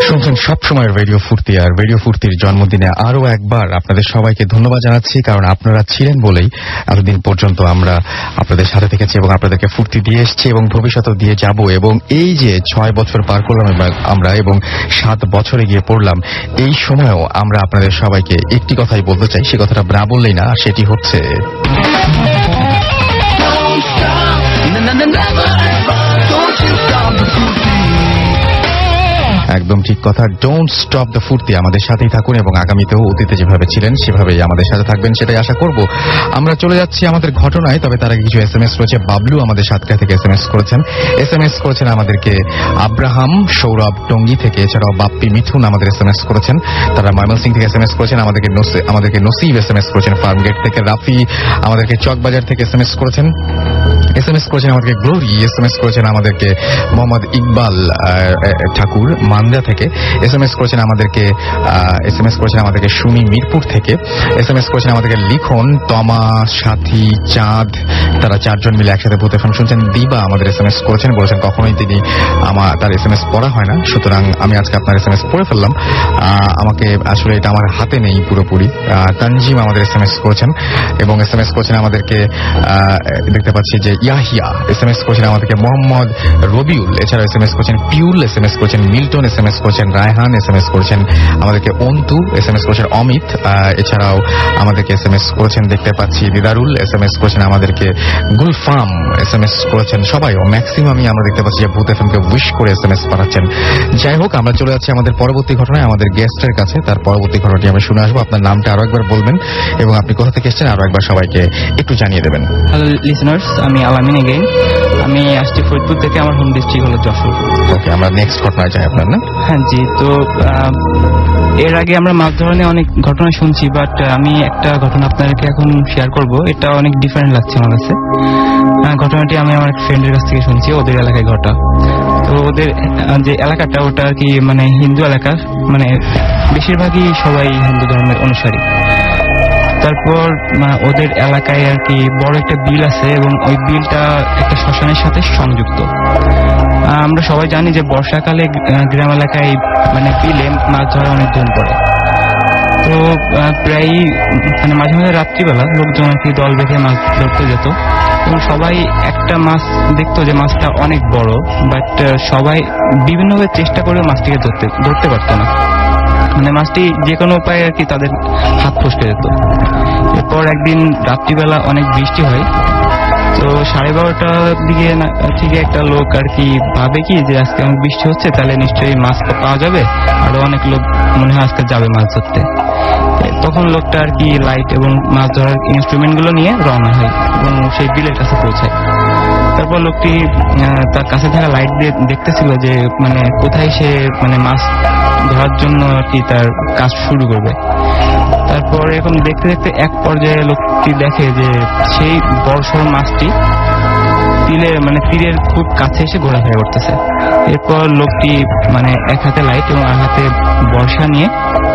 শুনছেন সবসময় রেডিও ফুর্তি। আর রেডিও ফুর্তির জন্মদিনে আরো একবার আপনাদের সবাইকে ধন্যবাদ জানাচ্ছি, কারণ আপনারা ছিলেন বলেই এতদিন পর্যন্ত আমরা আপনাদের সাথে থেকেছি এবং আপনাদেরকে ফুর্তি দিয়ে এসছি এবং ভবিষ্যতেও দিয়ে যাব। এবং এই যে 6 বছর পার করলাম আমরা এবং 7 বছরে গিয়ে পড়লাম, এই সময়েও আমরা আপনাদের সবাইকে একটি কথাই বলতে চাই, সে কথাটা না বললেই না, সেটি হচ্ছে একদম ঠিক কথা, ডোন্ট স্টপ দ্য ফুর্তি। আমাদের সাথেই থাকুন এবং আগামীতেও অতীতে যেভাবে ছিলেন সেভাবেই আমাদের সাথে থাকবেন, সেটাই আশা করব। আমরা চলে যাচ্ছি আমাদের ঘটনায়, তবে তার আগে কিছু SMS রয়েছে। বাবলু আমাদের সাতক্ষীরা থেকে SMS করেছেন আমাদেরকে আব্রাহাম সৌরভ টঙ্গী থেকে, এছাড়াও বাপ্পি মিথুন আমাদের SMS করেছেন, তারা ময়মনসিং থেকে SMS করেছেন আমাদেরকে নসিব SMS করেছেন ফার্মগেট থেকে, রাফি আমাদেরকে চকবাজার থেকে SMS করেছেন, SMS করেছেন আমাদেরকে গ্লোরি, SMS করেছেন আমাদেরকে মোহাম্মদ ইকবাল ঠাকুর মান্দা থেকে, SMS করেছেন আমাদেরকে সুমি মিরপুর থেকে, SMS করেছেন আমাদেরকে লিখন, তমা, সাথী, চাঁদ, তারা 4 জন মিলে একসাথে ভূত FM শুনছেন। দিবা আমাদের SMS করেছেন, বলেছেন কখনোই তিনি তার SMS পড়া হয় না, সুতরাং আমি আজকে আপনার SMS পড়ে ফেললাম। আমাকে আসলে এটা আমার হাতে নেই পুরোপুরি। তানজিম আমাদের SMS করেছেন এবং SMS করেছেন আমাদেরকে দেখতে পাচ্ছি যে ইয়াহিয়া, SMS করেছেন আমাদেরকে মোহাম্মদ রবিউল, এছাড়াও SMS করেছেন পিউল, SMS করেছেন মিল্টন, SMS করেছেন রায়হান, SMS করেছেন আমাদেরকে অন্তু, SMS করেছেন অমিত, এছাড়াও আমাদেরকে SMS করেছেন দেখতে পাচ্ছি দিদারুল, SMS করেছেন আমাদেরকে গুলফাম, SMS করেছেন সবাই, ম্যাক্সিমামই আমরা দেখতে পাচ্ছি যে ভূত FM কে উইশ করে SMS পাঠাচ্ছেন। যাই হোক, আমরা চলে যাচ্ছি আমাদের পরবর্তী ঘটনায়, আমাদের গেস্টের কাছে। তার পরবর্তী ঘটনাটি আমরা শুনে আসবো। আপনার নামটা আরো একবার বলবেন এবং আপনি কোথা থেকে এসেছেন আরো একবার সবাইকে একটু জানিয়ে দেবেন। হ্যালো লিসনার্স, আমি আলামিন এগেইন। আমি আসছি ফরিদপুর থেকে, আমার হোম ডিস্ট্রিক্ট হলো যশোর। ওকে, আমরা নেক্সট ঘটনায় যাই আপনার না? হ্যাঁ জি, তো এর আগে আমরা মাছ ধরনের অনেক ঘটনা শুনছি, বাট আমি একটা ঘটনা আপনাদেরকে এখন শেয়ার করব। এটা অনেক ডিফারেন্ট লাগছে আমার কাছে। ঘটনাটি আমি আমার ফ্রেন্ডের কাছ থেকে শুনছি, ওদের এলাকায় ঘটা। তো ওদের যে এলাকাটা ওটা আর কি মানে হিন্দু এলাকা, মানে বেশিরভাগই সবাই হিন্দু ধর্মের অনুসারী। তারপর ওদের এলাকায় আর কি বড় একটা বিল আছে এবং ওই বিলটা একটা শ্মশানের সাথে সংযুক্ত। আমরা সবাই জানি যে বর্ষাকালে গ্রাম এলাকায় মানে বিলে মাছ ধরা অনেক ধুম পড়ে। তো প্রায় মানে মাঝে মাঝে রাত্রিবেলা লোকজন আর কি দল বেঁধে মাছ ধরতে যেত এবং সবাই একটা মাছ দেখতো যে মাছটা অনেক বড়, বাট সবাই বিভিন্নভাবে চেষ্টা করে মাছটিকে ধরতে পারতো না। মানে মাছটি যে কোনো উপায়ে আর কি তাদের হাত ফসকে যেত। এরপর একদিন রাত্রিবেলা অনেক বৃষ্টি হয়। তো 12:30টার দিকে থেকে একটা লোক আর কি ভাবে কি যে আজকে অনেক বৃষ্টি হচ্ছে, তাহলে নিশ্চয়ই মাছ পাওয়া যাবে, আরো অনেক লোক মনে হয় আজকে যাবে মাছ ধরতে। তখন লোকটা আর কি লাইট এবং মাছ ধরার ইনস্ট্রুমেন্ট গুলো নিয়ে রওনা হয় এবং সেই বিলের কাছে পৌঁছায়। তারপর লোকটি তার কাছে থাকা লাইট দিয়ে দেখতেছিল যে মানে কোথায় সে মানে মাছ ধরার জন্য আর কি তার কাজ শুরু করবে। তারপর এরকম দেখতে দেখতে এক পর্যায়ে লোকটি দেখে যে সেই বড়সড় মাছটি তীরের খুব কাছে এসে ঘোরাফেরা করতেছে। এরপর লোকটি মানে এক হাতে লাইট এবং আর হাতে বর্ষা নিয়ে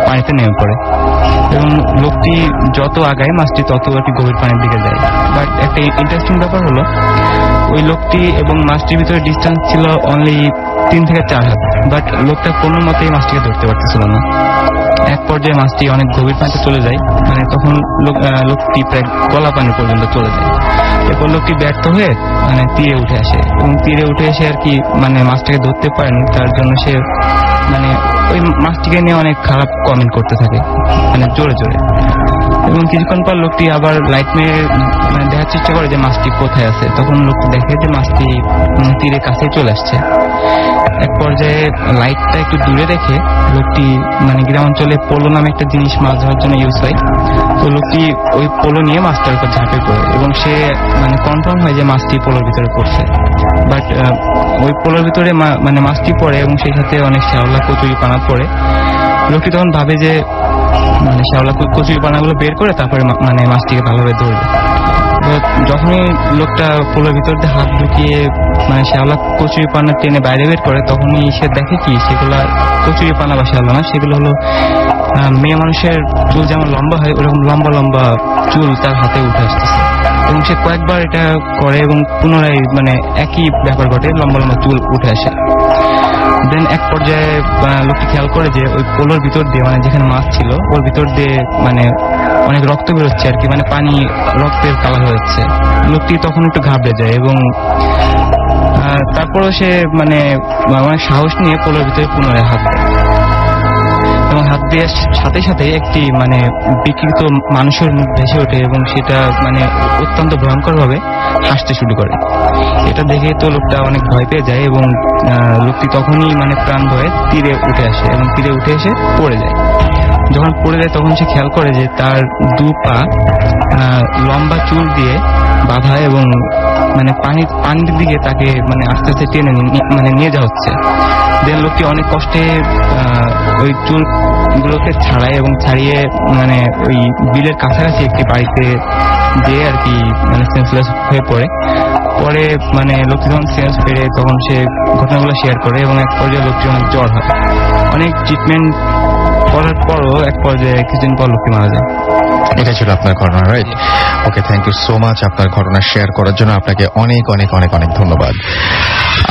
পানিতে নেমে পড়ে এবং লোকটি যত আগায় মাছটি তত আর কি গভীর পানির দিকে যায়। বাট একটা ইন্টারেস্টিং ব্যাপার হলো ওই লোকটি এবং মাছটির ভিতরে ডিস্টেন্স ছিল অনলি 3 থেকে 4 হাত, বাট লোকটা কোনো মতেই মাছটিকে ধরতে পারতেছিল না। এক পর্যায়ে মাছটি অনেক গভীর পানিতে চলে যায়, মানে তখন লোকটি প্রায় গলা পানি পর্যন্ত চলে যায়। এরপর লোকটি ব্যর্থ হয়ে মানে তীরে উঠে আসে এবং তীরে উঠে এসে আর কি মানে মাছটাকে ধরতে পারেনি, তার জন্য সে মানে ওই মাছটিকে নিয়ে অনেক খারাপ কমেন্ট করতে থাকে, মানে জোরে জোরে। এবং কিছুক্ষণ পর লোকটি আবার লাইট মেরে মানে দেখার চেষ্টা করে যে মাছটি কোথায় আছে। তখন লোকটি দেখে যে মাছটি তীরের কাছে চলে আসছে। এক পর্যায়ে লাইটটা একটু দূরে রেখে লোকটি মানে গ্রামাঞ্চলে পোলো নামে একটা জিনিস মাছ ধরার জন্য ইউজ হয়, তো লোকটি ওই পোলো নিয়ে মাছটার উপর ঝাঁপে পড়ে এবং সে মানে কনফার্ম হয় যে মাছটি পোলোর ভিতরে পড়ছে। বাট ওই পোলোর ভিতরে মানে মাছটি পড়ে এবং সেই সাথে অনেক শ্যাওলা কচুরি পানা পড়ে। লোকটি তখন ভাবে যে মানে শ্যাওলা কচুরি পানাগুলো বের করে তারপরে মানে মাছটিকে ভালোভাবে ধরবে। যখনই লোকটা পোলোর ভিতর দিয়ে হাত ঢুকিয়ে মানে শ্যাওলা কচুরি পানা টেনে বাইরে বের করে, তখনই সে দেখে কি সেগুলা কচুরি পানা বা শ্যাওলা না, সেগুলো হলো মেয়ে মানুষের চুল যেমন লম্বা হয় ওরকম লম্বা লম্বা চুল তার হাতে উঠে আসতেছে। এবং সে কয়েকবার এটা করে এবং পুনরায় মানে একই ব্যাপার ঘটে, লম্বা লম্বা চুল উঠে আসে। দেন এক পর্যায়ে লোকটি খেয়াল করে যে ওই পোলোর ভিতর দিয়ে মানে যেখানে মাছ ছিল ওর ভিতর দিয়ে মানে অনেক রক্ত বেরোচ্ছে আর কি, মানে পানি রক্তের কালার হয়ে যাচ্ছে। লোকটি তখন একটু ঘাবড়ে যায় এবং তারপরও সে মানে অনেক সাহস নিয়ে পোলোর ভিতরে পুনরায় হাত দেয় এবং হাত দেওয়ার সাথে সাথে একটি মানে বিকৃত মানুষের মুখ ভেসে ওঠে এবং সেটা মানে অত্যন্ত ভয়ঙ্কর ভাবে হাসতে শুরু করে। এটা দেখে তো লোকটা অনেক ভয় পেয়ে যায় এবং লোকটি তখনই মানে প্রাণ ভয়ে তীরে উঠে আসে এবং তীরে উঠে এসে পড়ে যায়। যখন পড়ে যায় তখন সে খেয়াল করে যে তার 2 পা লম্বা চুল দিয়ে বাঁধা এবং মানে পানির দিকে তাকে মানে আস্তে আস্তে টেনে মানে নিয়ে যাওয়া হচ্ছে। দেন লোকটি অনেক কষ্টে ওই চুলগুলোকে ছাড়ায় এবং ছাড়িয়ে মানে ওই বিলের কাছাকাছি একটি বাড়িতে যেয়ে আর কি মানে সেন্সলেস হয়ে পড়ে। পরে মানে লোকটি যখন সিরিয়াস পেরে তখন সে ঘটনাগুলো শেয়ার করে এবং এক পর্যায়ে লোকটি অনেক জ্বর হয়। অনেক ট্রিটমেন্ট করার পরও এক পর্যায়ে কিছুদিন পর লোকটি মারা যায়। এটা ছিল আপনার ঘটনা, right? Okay, thank you so much আপনার ঘটনা শেয়ার করার জন্য। আপনাকে অনেক অনেক অনেক অনেক ধন্যবাদ।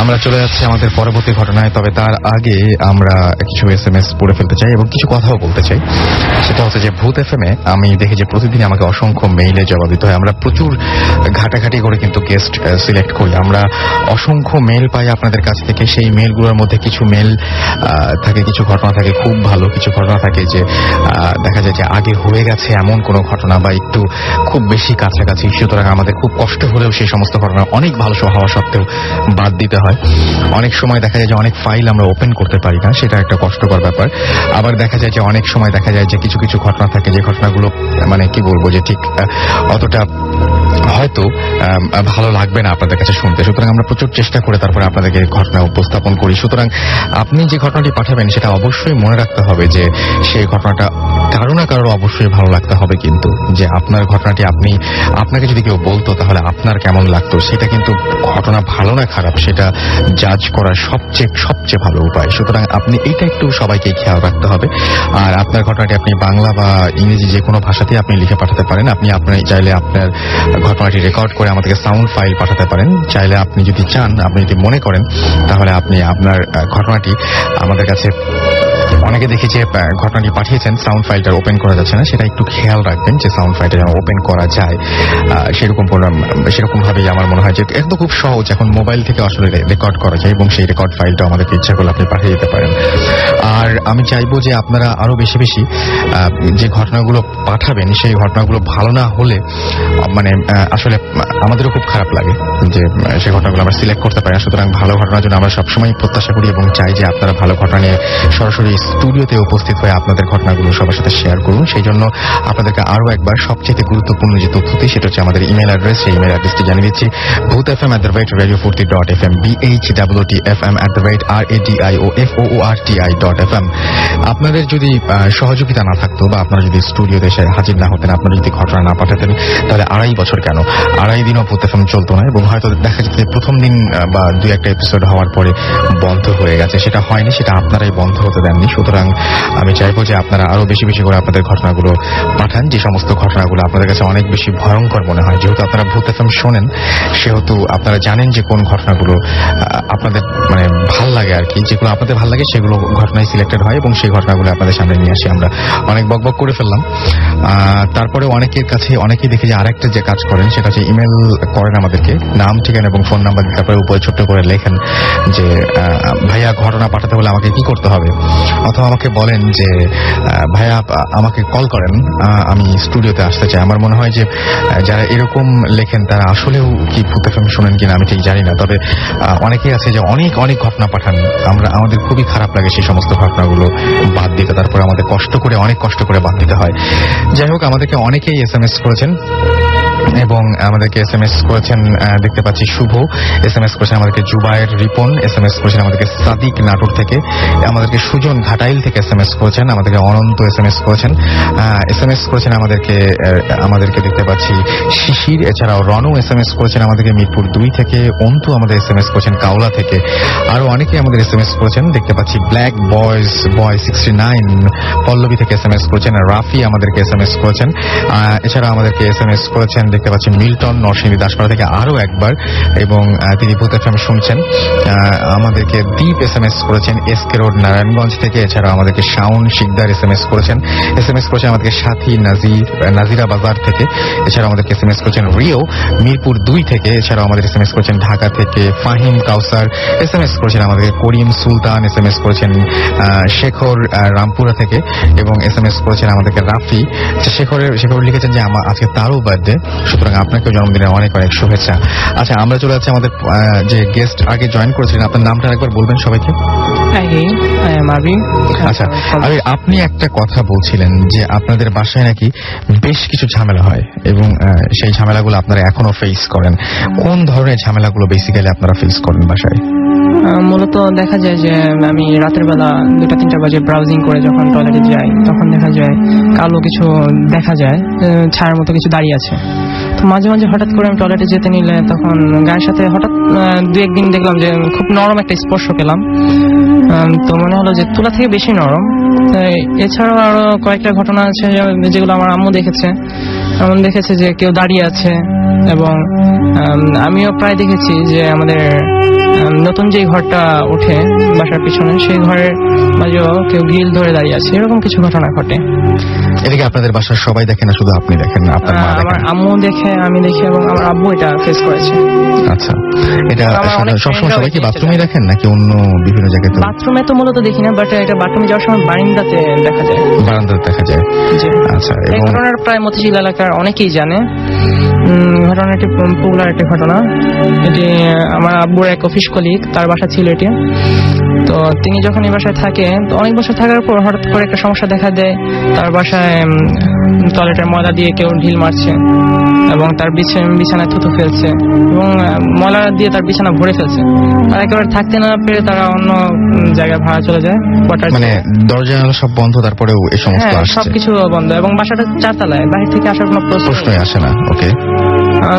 আমরা চলে যাচ্ছি আমাদের পরবর্তী ঘটনায়, তবে তার আগে আমরা কিছু SMS পড়ে ফেলতে চাই এবং কিছু কথাও বলতে চাই। সেটা হচ্ছে যে ভূত FM-এ আমি দেখি যে প্রতিদিন আমাকে অসংখ্য মেইলে জবাব দিতে হয়। আমরা প্রচুর ঘাটাঘাটি করে কিন্তু গেস্ট সিলেক্ট করি। আমরা অসংখ্য মেল পাই আপনাদের কাছ থেকে। সেই মেলগুলোর মধ্যে কিছু মেল থাকে, কিছু ঘটনা থাকে খুব ভালো, কিছু ঘটনা থাকে যে দেখা যায় যে আগে হয়ে গেছে এমন কোনো ঘটনা বা একটু খুব বেশি কাছাকাছি। সুতরাং আমাদের খুব কষ্ট হলেও সেই সমস্ত ঘটনা অনেক ভালো হওয়া সত্ত্বেও বাদ দিতে হয়। অনেক সময় দেখা যায় যে অনেক ফাইল আমরা ওপেন করতে পারি না, সেটা একটা কষ্টকর ব্যাপার। আবার দেখা যায় যে অনেক সময় দেখা যায় যে কিছু কিছু ঘটনা থাকে যে ঘটনাগুলো মানে কি বলবো যে ঠিক অতটা হয়তো ভালো লাগবে না আপনাদের কাছে শুনতে। সুতরাং আমরা প্রচুর চেষ্টা করে তারপরে আপনাদেরকে ঘটনা উপস্থাপন করি। সুতরাং আপনি যে ঘটনাটি পাঠাবেন সেটা অবশ্যই মনে রাখতে হবে যে সেই ঘটনাটা কারো না কারো অবশ্যই ভালো লাগতে হবে, কিন্তু যে আপনার ঘটনাটি আপনাকে যদি কেউ বলতো তাহলে আপনার কেমন লাগতো, সেটা কিন্তু ঘটনা ভালো না খারাপ সেটা জাজ করার সবচেয়ে ভালো উপায়। সুতরাং আপনি এইটা একটু সবাইকে খেয়াল রাখতে হবে। আর আপনার ঘটনাটি আপনি বাংলা বা ইংরেজি যে কোনো ভাষাতেই আপনি লিখে পাঠাতে পারেন। আপনি চাইলে আপনার ঘটনাটি রেকর্ড করে আমাদেরকে সাউন্ড ফাইল পাঠাতে পারেন। চাইলে আপনি যদি চান, আপনি যদি মনে করেন, তাহলে আপনি আপনার ঘটনাটি আমাদের কাছে, অনেকে দেখি যে ঘটনাটি পাঠিয়েছেন সাউন্ড ফাইলটা ওপেন করা যাচ্ছে না, সেটা একটু খেয়াল রাখবেন যে সাউন্ড ফাইলটা যেন ওপেন করা যায়। সেরকম ভাবেই আমার মনে হয় যে একদম খুব সহজ, এখন মোবাইল থেকে আসলে রেকর্ড করা যায় এবং সেই রেকর্ড ফাইলটা আমাদেরকে ইচ্ছা করলে আপনি পাঠিয়ে দিতে পারেন। আর আমি চাইবো যে আপনারা আরো বেশি বেশি যে ঘটনাগুলো পাঠাবেন সেই ঘটনাগুলো ভালো না হলে মানে আসলে আমাদেরও খুব খারাপ লাগে যে সেই ঘটনাগুলো আমরা সিলেক্ট করতে পারি না। সুতরাং ভালো ঘটনার জন্য আমরা সবসময় প্রত্যাশা করি এবং চাই যে আপনারা ভালো ঘটনা নিয়ে সরাসরি স্টুডিওতে উপস্থিত হয়ে আপনাদের ঘটনাগুলো সবার সাথে শেয়ার করুন। সেই জন্য আপনাদেরকে আরো একবার সবচেয়ে গুরুত্বপূর্ণ যে তথ্যটি সেটা হচ্ছে আমাদের ইমেল অ্যাড্রেস। সেই ইমেল অ্যাড্রেসটি জানিয়ে দিচ্ছি, bhutfm@radiofurti.fm, BHWTFM@radioforti.fm। আপনাদের যদি সহযোগিতা না থাকতো বা আপনারা যদি স্টুডিওতে এসে হাজির না হতেন, আপনারা যদি ঘটনা না পাঠাতেন, তাহলে 2.5 বছর কেন 2.5 দিনও ভূত FM চলতো না এবং হয়তো দেখা যেত যে প্রথম দিন বা 2-1টা এপিসোড হওয়ার পরে বন্ধ হয়ে গেছে। সেটা হয়নি, সেটা আপনারাই বন্ধ হতে দেননি। সুতরাং আমি চাইবো যে আপনারা আরো বেশি বেশি করে আপনাদের ঘটনাগুলো পাঠান, যে সমস্ত ঘটনাগুলো আপনাদের কাছে অনেক বেশি ভয়ঙ্কর মনে হয়। যেহেতু আপনারা ভূত FM শোনেন, সেহেতু আপনারা জানেন যে কোন ঘটনাগুলো আপনাদের মানে ভাল লাগে আর কি, যেগুলো আপনাদের ভাল লাগে সেগুলো ঘটনায় সিলেক্টেড হয় এবং সেই ঘটনাগুলো আপনাদের সামনে নিয়ে আসি। আমরা অনেক বকবক করে ফেললাম। তারপরে অনেকেই দেখে যে আরেকটা যে কাজ করেন সেটা হচ্ছে ইমেল করেন আমাদেরকে, নাম ঠিকানা এবং ফোন নাম্বার তারপরে উপরে ছোট্ট করে লেখেন যে ভাইয়া ঘটনা পাঠাতে হলে আমাকে কি করতে হবে, অথবা আমাকে বলেন যে ভাইয়া আমাকে কল করেন, আমি স্টুডিওতে আসতে চাই। আমার মনে হয় যে যারা এরকম লেখেন তারা আসলেও কি ভূত FM শোনেন কিনা আমি ঠিক জানি না, তবে অনেকেই আছে যে অনেক ঘটনা পাঠান। আমাদের খুবই খারাপ লাগে সেই সমস্ত ঘটনাগুলো বাদ দিতে, তারপরে আমাদের অনেক কষ্ট করে বাদ দিতে হয়। যাই হোক, আমাদেরকে অনেকেই SMS করেছেন এবং আমাদেরকে SMS করেছেন, দেখতে পাচ্ছি শুভ SMS করেছেন আমাদেরকে, জুবায়ের রিপন SMS করেছেন আমাদেরকে, সাদিক নাটোর থেকে, আমাদেরকে সুজন ঘাটাইল থেকে SMS করেছেন, আমাদেরকে অনন্ত SMS করেছেন, SMS করেছেন আমাদেরকে দেখতে পাচ্ছি শিশির, এছাড়াও রনু SMS করেছেন আমাদেরকে মিরপুর 2 থেকে, অন্তু আমাদের SMS করেছেন কাওলা থেকে, আরো অনেকেই আমাদের SMS করেছেন। দেখতে পাচ্ছি ব্ল্যাক বয় 69 পল্লবী থেকে SMS করেছেন, রাফি আমাদেরকে SMS করেছেন, এছাড়া আমাদেরকে SMS করেছেন দেখতে পাচ্ছি মিল্টন নরসিংদী দাসপাড়া থেকে আরো একবার, এবং তিনি ভূত FM শুনছেন। আমাদেরকে দীপ SMS করেছেন SK রোড নারায়ণগঞ্জ থেকে, এছাড়া আমাদেরকে শাওন শিকদার SMS করেছেন আমাদেরকে সাথী নাজিরা বাজার থেকে, এছাড়া আমাদেরকে SMS করেছেন রিও মিরপুর 2 থেকে, এছাড়া আমাদের SMS করেছেন ঢাকা থেকে ফাহিম কাউসার, SMS করেছেন আমাদেরকে করিম সুলতান, SMS করেছেন শেখর রামপুরা থেকে, এবং SMS করেছেন আমাদেরকে রাফি। শেখর লিখেছেন যে আজকে তারও বার্থডে, সুতরাং আপনাকেও জন্মদিনের অনেক শুভেচ্ছা। আচ্ছা, আমরা চলে যাচ্ছি আমাদের যে গেস্ট আগে জয়েন করেছিলেন, আপনার নামটা একবার বলবেন সবাইকে। আচ্ছা, আপনি একটা কথা বলছিলেন যে আপনাদের বাসায় নাকি বেশ কিছু ঝামেলা হয় এবং সেই ঝামেলাগুলো আপনারা এখনো ফেস করেন। কোন ধরনের ঝামেলাগুলো বেসিক্যালি আপনারা ফেস করেন বাসায়? মূলত দেখা যায় যে আমি রাতের বেলা 2-3টা বাজে ব্রাউজিং করে যখন টয়লেটে যাই, তখন দেখা যায় কালো কিছু দেখা যায়, ছায়ার মতো কিছু দাঁড়িয়ে আছে। তো মাঝে মাঝে হঠাৎ করে আমি টয়লেটে যেতে নিলে তখন গায়ের সাথে হঠাৎ 2-1 দিন দেখলাম যে খুব নরম একটা স্পর্শ পেলাম। তো মনে হলো যে তুলা থেকে বেশি নরম। এছাড়াও আরো কয়েকটা ঘটনা আছে যেগুলো আমার আম্মু দেখেছে। এমন দেখেছে যে কেউ দাঁড়িয়ে আছে, এবং আমিও প্রায় দেখেছি যে আমাদের নতুন যে ঘরটা উঠে বাসার পিছনে, সেই ঘরের মাঝেও কেউ গ্রিল ধরে দাঁড়িয়ে আছে। এরকম কিছু ঘটনা ঘটে। এদিকে আপনাদের বাসার সবাই দেখে না, শুধু আপনি দেখেন না? আপনার মা আমার দেখেন? আম্মু দেখে, আমি দেখি, এবং আমার আব্বু এটা ফেস করেছে। আচ্ছা, এটা আমার অনেক সবসময় friend-রাও সবাই কি দেখেছে বাথরুমে এটা। দেখেন নাকি অন্য বিভিন্ন জায়গায়? তো বাথরুমে তো মূলত দেখি না, বাট এটা বাথরুমে যাওয়ার সময় বারান্দাতে দেখা যায়। বারান্দাতে দেখা যায়। জি। আচ্ছা, এই এবং ঘটনাটা প্রায় মতিঝিল এলাকার অনেকেই জানে। ঘটনাটি পপুলার একটা ঘটনা। এটি আমার আব্বুর এক অফিস কলিগ, তার বাসা ছিল এটি। তো তিনি যখন এই বাসায় থাকে, তো অনেক বছর থাকার পর হঠাৎ করে একটা সমস্যা দেখা দেয়। তার বাসায় টয়লেটের ময়লা দিয়ে কেউ ঢিল মারছে, এবং তার বিছানায় থুতু ফেলছে, এবং ময়লা দিয়ে তার বিছানা ভরে ফেলছে। আর একেবারে থাকতে না পেরে তারা অন্য জায়গায় ভাড়া চলে যায়। মানে দরজা জানালা সব বন্ধ, তারপরেও এই সমস্ত হ্যাঁ, আসছে? সবকিছু বন্ধ, এবং বাসাটা 4 তলায়, বাহির থেকে আসার কোনো প্রশ্নই আসে না। ওকে।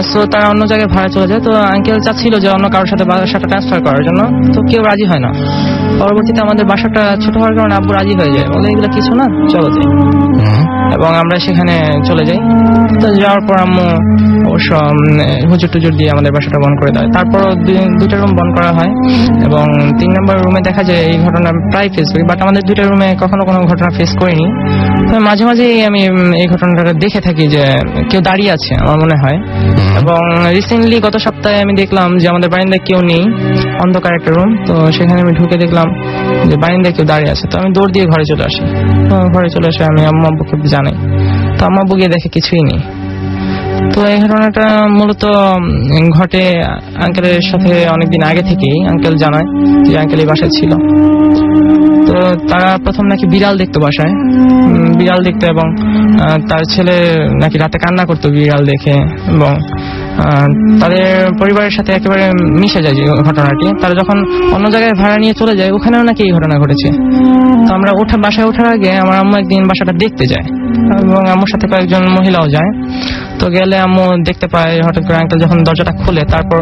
সো তারা অন্য জায়গায় ভাড়া চলে যায়। তো আঙ্কেল চাচ্ছিল যে অন্য কারোর সাথে বাসাটা ট্রান্সফার করার জন্য, তো কেউ রাজি হয় না। পরবর্তীতে আমাদের বাসাটা ছোট হওয়ার কারণে আব্বু রাজি হয়ে যায়, বলে এগুলো কিছু না, চলো যাই। এবং আমরা সেখানে চলে যাই। তো যাওয়ার পর আম্মু অবশ্য হুজুর টুজুর দিয়ে আমাদের বাসাটা বন্ধ করে দেয়। তারপরও 2টা রুম বন্ধ করা হয়, এবং 3 নম্বর রুমে দেখা যায় এই ঘটনা প্রায় ফেস করি, বাট আমাদের 2টা রুমে কখনো কোনো ঘটনা ফেস করিনি। তবে মাঝে মাঝেই আমি এই ঘটনাটা দেখে থাকি যে কেউ দাঁড়িয়ে আছে, আমার মনে হয়। এবং রিসেন্টলি গত সপ্তাহে আমি দেখলাম যে আমাদের বারান্দায় কেউ নেই, অন্ধকার একটা রুম। তো সেখানে আমি ঢুকে দেখলাম যে বারান্দায় কেউ দাঁড়িয়ে আছে। তো আমি দৌড় দিয়ে ঘরে চলে আসি। তো ঘরে চলে আসে আমি আম্মু আব্বুকে জানাই। তো আম্মু আব্বু গিয়ে দেখে কিছুই নেই। তো এই ঘটনাটা মূলত ঘটে আঙ্কেলের সাথে অনেকদিন আগে থেকেই। আঙ্কেল জানায় যে আঙ্কেল এই বাসায় ছিল। তো তারা প্রথম নাকি বিড়াল দেখতো বাসায়, বিড়াল দেখতো, এবং তার ছেলে নাকি রাতে কান্না করতো বিড়াল দেখে, এবং তাদের পরিবারের সাথে একেবারে মিশে যায় যে ঘটনাটি। তারা যখন অন্য জায়গায় ভাড়া নিয়ে চলে যায়, ওখানেও নাকি এই ঘটনা ঘটেছে। তো আমরা বাসায় ওঠার আগে আমার আম্মু একদিন বাসাটা দেখতে যায়, এবং আম্মুর সাথে কয়েকজন মহিলাও যায়। তো গেলে আম্মু দেখতে পায় হঠাৎ করে আঙ্কেল যখন দরজাটা খুলে, তারপর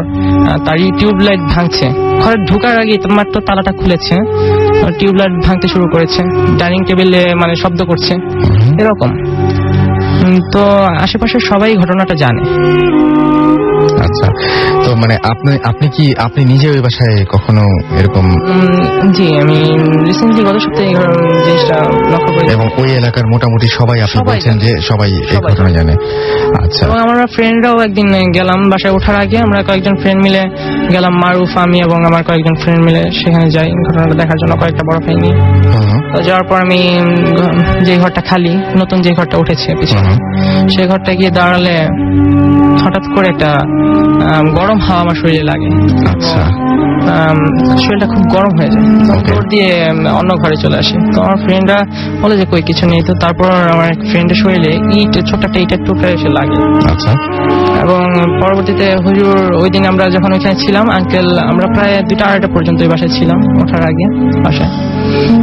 তার টিউবলাইট ভাঙছে। ঘরে ঢোকার আগে তোমার তো তালাটা খুলেছে, টিউবলাইট ভাঙতে শুরু করেছে, ডাইনিং টেবিলে মানে শব্দ করছে, এরকম। তো আশেপাশে সবাই ঘটনাটা জানে। আচ্ছা, তো মানে আপনি নিজে ওই বাসায় কখনো এরকম? জি, আমি রিসেন্টলি গত সপ্তাহে জিনিসটা লক্ষ্য করি। এবং ওই এলাকার মোটামুটি সবাই, আপনি বলছেন যে সবাই এই ঘটনা জানে? আচ্ছা। এবং আমরা ফ্রেন্ডরাও একদিন গেলাম, বাসায় ওঠার আগে আমরা কয়েকজন ফ্রেন্ড মিলে গেলাম, মারুফ, আমি এবং আমার কয়েকজন ফ্রেন্ড মিলে সেখানে যাই ঘটনাটা দেখার জন্য, কয়েকটা বড় ফাই নিয়ে। তো যাওয়ার পর আমি যে ঘরটা খালি, নতুন যে ঘরটা উঠেছে পিছনে, সেই ঘরটা গিয়ে দাঁড়ালে হঠাৎ করে একটা গরম হাওয়া আমার শরীরে লাগে। আচ্ছা। শরীরটা খুব গরম হয়ে যায়। দৌড় দিয়ে অন্য ঘরে চলে আসি। তো আমার ফ্রেন্ডরা বলে যে কই কিছু নেই। তো তারপর আমার ফ্রেন্ডের শরীরে ছোট্ট একটা ইটের টুকরা এসে লাগে। আচ্ছা। এবং পরবর্তীতে হুজুর, ওই দিন আমরা যখন ওইখানে ছিলাম, আঙ্কেল আমরা প্রায় 2টা-2:30 পর্যন্ত ওই বাসায় ছিলাম, ওঠার আগে বাসায়।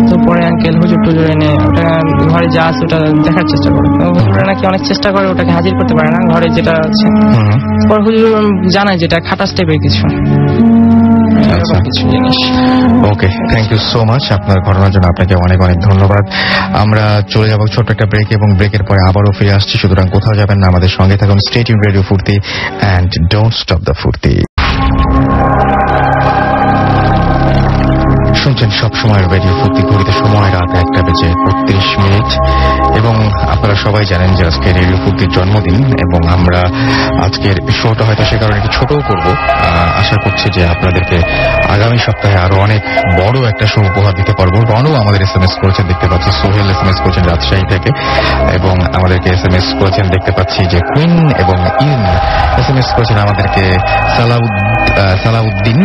তো পরে আঙ্কেল হুজুর টুজুর এনে ওটা ঘরে যা আছে ওটা দেখার চেষ্টা করে। তো হুজুরা নাকি অনেক চেষ্টা করে, ওটাকে হাজির করতে পারে না ঘরে যেটা আছে। পর হুজুর জানায় যেটা খাটাস টাইপের কিছু কিছু জিনিস। ওকে, থ্যাংক ইউ সো মাচ আপনার ঘটনার জন্য। আপনাকে অনেক অনেক ধন্যবাদ। আমরা চলে যাব ছোট্ট একটা ব্রেক, এবং ব্রেকের পরে আবারও ফিরে আসছি। সুতরাং কোথাও যাবেন না, আমাদের সঙ্গে থাকুন। স্টে টিউন রেডিও ফুর্তি, অ্যান্ড ডোন্ট স্টপ দ্য ফুর্তি। শুনছেন সবসময় রেডিও ফুর্তি। ঘড়িতে সময় রাত 1:32, এবং আপনারা সবাই জানেন যে আজকে রেডিও ফুর্তির জন্মদিন, এবং আমরা আজকের শোটা হয়তো সে কারণে একটু ছোটও করব। আশা করছি যে আপনাদেরকে আগামী সপ্তাহে আরো অনেক বড় একটা শো উপহার দিতে পারবো। রনও আমাদের SMS করেছেন, দেখতে পাচ্ছি। সোহেল SMS করেছেন রাজশাহী থেকে, এবং আমাদেরকে SMS করেছেন, দেখতে পাচ্ছি যে কুইন এবং ইন SMS করেছেন আমাদেরকে সালাউদ্দিন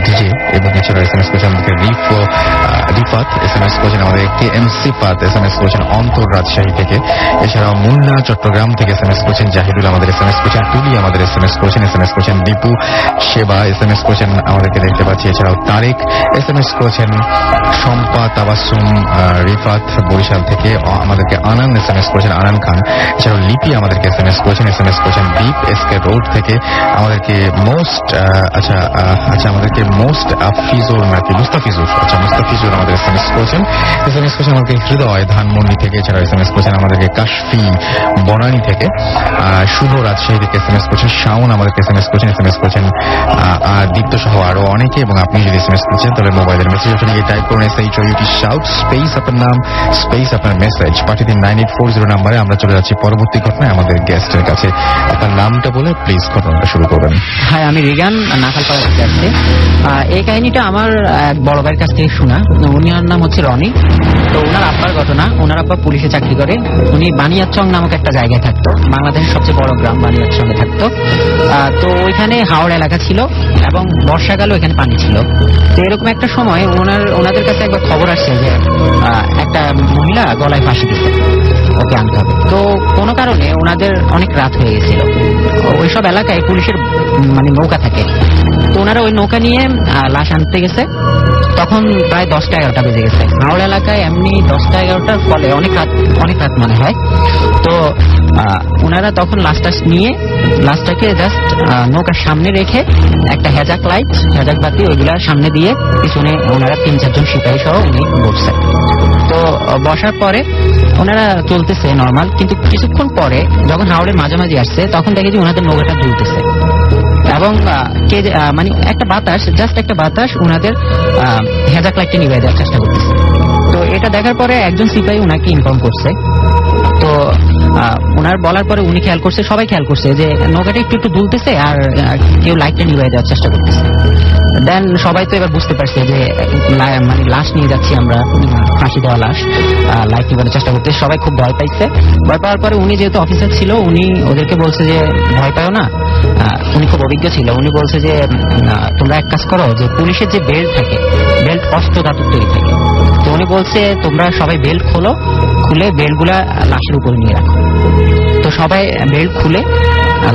ডিজে, এবং এছাড়া SMS করেছেন আমাদেরকে রিফাত SMS করেছেন, আমাদের KM সিফাত SMS করেছেন অন্তর রাজশাহী থেকে। এছাড়াও মুন্না চট্টগ্রাম থেকে SMS করেছেন, জাহিদুল আমাদের SMS করেছেন, টুলি আমাদের SMS করেছেন, দীপু সেবা SMS করেছেন আমাদেরকে দেখতে পাচ্ছি। এছাড়াও তারেক SMS করেছেন, শম্পা তাবাসুম রিফাত বরিশাল থেকে আমাদেরকে আনান SMS করেছেন, আনান খান। এছাড়াও লিপি আমাদেরকে SMS করেছেন দীপ SK রোড থেকে আমাদেরকে আমাদেরকে মুস্তাফিজুর আমাদের SMS করেছেন আমাদেরকে হৃদয় ধানমন্ডি থেকে। এছাড়াও SMS করেছেন আমাদেরকে কাশফি বনানী থেকে। শুভ রাজশাহী থেকে SMS করেছেন, শাওন আমাদেরকে SMS করেছেন দীপ্ত সহ আরো অনেকে। এবং আপনি যদি SMS করছেন তাহলে মোবাইলের মেসেজ অপশনে গিয়ে টাইপ করুন SHOUT শাউট স্পেস আপনার নাম স্পেস আপনার মেসেজ পাঠিয়ে দিন 9840 নাম্বারে। আমরা চলে যাচ্ছি পরবর্তী ঘটনায় আমাদের গেস্টের কাছে। আপনার নামটা বলে প্লিজ ঘটনাটা শুরু করবেন। হ্যাঁ, আমি রিগান, নাখালপাড়া থেকে আসছি। এই কাহিনীটা আমার এক বড় ভাইয়ের কাছ থেকে শোনা। উনার নাম হচ্ছে রনি। তো ওনার আব্বার ঘটনা, ওনার আব্বা পুলিশে চাকরি করে। উনি বানিয়াচং নামক একটা জায়গায় থাকতো, বাংলাদেশের সবচেয়ে বড় গ্রাম বানিয়াচংয়ে থাকতো। তো ওইখানে হাওড় এলাকা ছিল এবং বর্ষাকালে ওইখানে পানি ছিল। তো এরকম একটা সময় ওনাদের কাছে একবার খবর আসছে যে একটা মহিলা গলায় ফাঁসি দিচ্ছে, ওকে আনতে হবে। তো কোনো কারণে ওনাদের অনেক রাত হয়ে গেছিল। ওইসব এলাকায় পুলিশের নৌকা থাকে। তো ওনারা ওই নৌকা নিয়ে লাশ আনতে গেছে। তখন প্রায় 10টা-11টা বেজে গেছে। হাওড় এলাকায় এমনি 10টা-11টার ফলে অনেক রাত মনে হয়। তো ওনারা তখন লাশটা নিয়ে লাশটাকে জাস্ট নৌকার সামনে রেখে একটা হেজাক বাতি ওইগুলার সামনে দিয়ে পিছনে ওনারা 3-4 জন সিপাহী সহ উনি বসছে। তো বসার পরে ওনারা চলতেছে নর্মাল, কিন্তু কিছুক্ষণ পরে যখন হাওড়ের মাঝামাঝি আসছে তখন দেখে যে ওনাদের নৌকাটা দুলতেছে এবং একটা বাতাস ওনাদের হেজাক লাইটটা নিভিয়ে দেওয়ার চেষ্টা করতেছে। তো এটা দেখার পরে একজন সিপাহী ওনাকে ইনফর্ম করছে। তো ওনার বলার পরে উনি খেয়াল করছে, সবাই খেয়াল করছে যে নৌকাটা একটু দুলতেছে আর কেউ লাইটটা নিভিয়ে দেওয়ার চেষ্টা করতেছে। দেন সবাই তো এবার বুঝতে পারছে যে লাশ নিয়ে যাচ্ছি আমরা, ফাঁসি দেওয়া লাশ, লাইট নিভানোর চেষ্টা করতে। সবাই খুব ভয় পাইছে। ভয় পাওয়ার পরে উনি যেহেতু অফিসার ছিল, উনি ওদেরকে বলছে যে ভয় পাও না। উনি খুব অভিজ্ঞ ছিল। উনি বলছে যে তোমরা এক কাজ করো, যে পুলিশের যে বেল্ট থাকে, বেল্ট অস্ত্র ধাতুর তৈরি থাকে। তো উনি বলছে তোমরা সবাই বেল্ট খুলে বেল্টগুলা লাশের উপরে নিয়ে রাখো। তো সবাই বেল্ট খুলে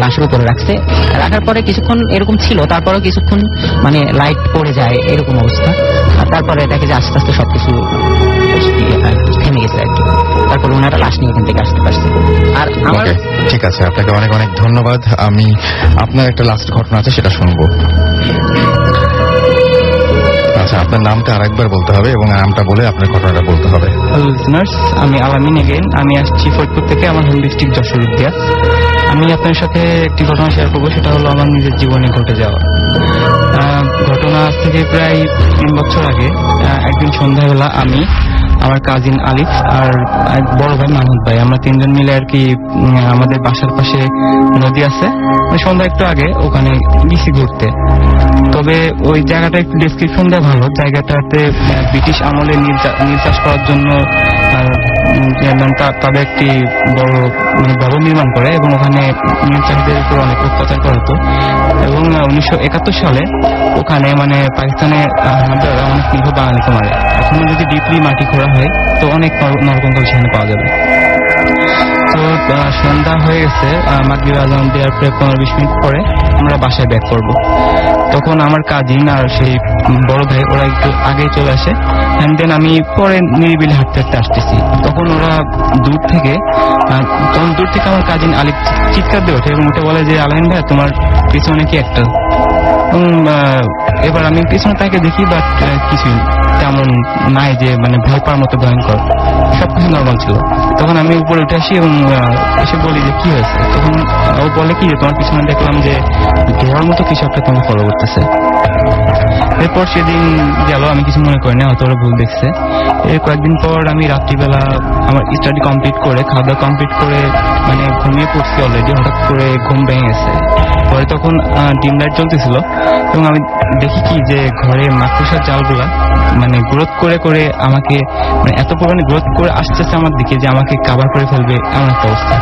লাশের উপরে রাখার পরে কিছুক্ষণ এরকম ছিল। তারপরে কিছুক্ষণ লাইট পড়ে যায় এরকম অবস্থা। তারপরে দেখে যে আস্তে আস্তে সবকিছু থেমে গেছে আর কি। তারপর ওনারা লাশ নিয়ে ওখান থেকে আসতে পারছে। আর আমার ঠিক আছে, আপনাকে অনেক অনেক ধন্যবাদ। আমি আপনার একটা লাস্ট ঘটনা আছে, সেটা শুনবো। আচ্ছা, আপনার নামটা আরেকবার বলতে হবে এবং নামটা বলে আপনার ঘটনাটা বলতে হবে। আমি আলামিন এগেইন। আমি আসছি ফরিদপুর থেকে, আমার হোম ডিস্ট্রিক্ট যশোর উদ্যা। আমি আপনার সাথে একটি ঘটনা শেয়ার করবো, সেটা হলো আমার নিজের জীবনে ঘটে যাওয়া ঘটনা। আজ থেকে প্রায় 3 বছর আগে একদিন সন্ধ্যাবেলা আমি, আমার কাজিন আলিফ আর এক বড় ভাই মাহমুদ ভাই, আমরা 3 জন মিলে আর কি আমাদের বাসার পাশে নদী আছে, সন্ধ্যা একটু আগে ওখানে গেছি ঘুরতে। তবে ওই জায়গাটা একটু ডেসক্রিপশন দেওয়া ভালো। জায়গাটাতে ব্রিটিশ আমলে নীল চাষ করার জন্য তাদের একটি বড় ভবন নির্মাণ করে এবং ওখানে নীল চাষীদের উপর অনেক অত্যাচার করা হতো। এবং 1971 সালে ওখানে পাকিস্তানের হানাদাররা অনেক নির্ভর বাঙালিকে মারে। এখনো যদি ডিপলি মাটি খোঁড়া হয় তো অনেক নরকঙ্কাল সেখানে পাওয়া যাবে। তো সন্ধ্যা হয়ে গেছে, মাগরিব আজান দেওয়ার প্রায় 15-20 মিনিট পরে আমরা বাসায় ব্যাক করব। তখন আমার কাজিন আর সেই বড় ভাই ওরা একটু আগেই চলে আসে। এন্ড দেন আমি পরে নিরিবিলি হাঁটতে আসতেছি। তখন ওরা দূর থেকে আমার কাজিন আলিফ চিৎকার দিয়ে ওঠে এবং ওটা বলে যে আলামিন ভাই তোমার পিছনে কি একটা। এবার আমি পিছনে তাকে দেখি, বাট কিছুই তেমন নাই যে ভয় পাওয়ার মতো ভয়ঙ্কর, সবকিছু নর্মাল ছিল। তখন আমি উপরে উঠে আসি এবং এসে বলি যে কি হয়েছে। তখন ও বলে কি যে তোমার পিছনে দেখলাম যে ধোয়ার মতো কিছু একটা তোমার ফলো করতেছে। এরপর সেদিন গেল, আমি কিছু মনে করি না, হয়তো ওরা ভুল দেখছে। এর কয়েকদিন পর আমি রাত্রিবেলা আমার স্টাডি কমপ্লিট করে, খাওয়া দাওয়া কমপ্লিট করে ঘুমিয়ে পড়ছি অলরেডি। হঠাৎ করে ঘুম ভেঙে গেছে। ঘরে তখন ডিম লাইট জ্বলতেছিল এবং আমি দেখি কি যে ঘরে মাকড়সার জালগুলা মানে গ্রোথ করে করে আমাকে মানে এত পরিমাণে গ্রোথ করে আসতেছে আমার দিকে যে আমাকে কাভার করে ফেলবে এমন একটা অবস্থা।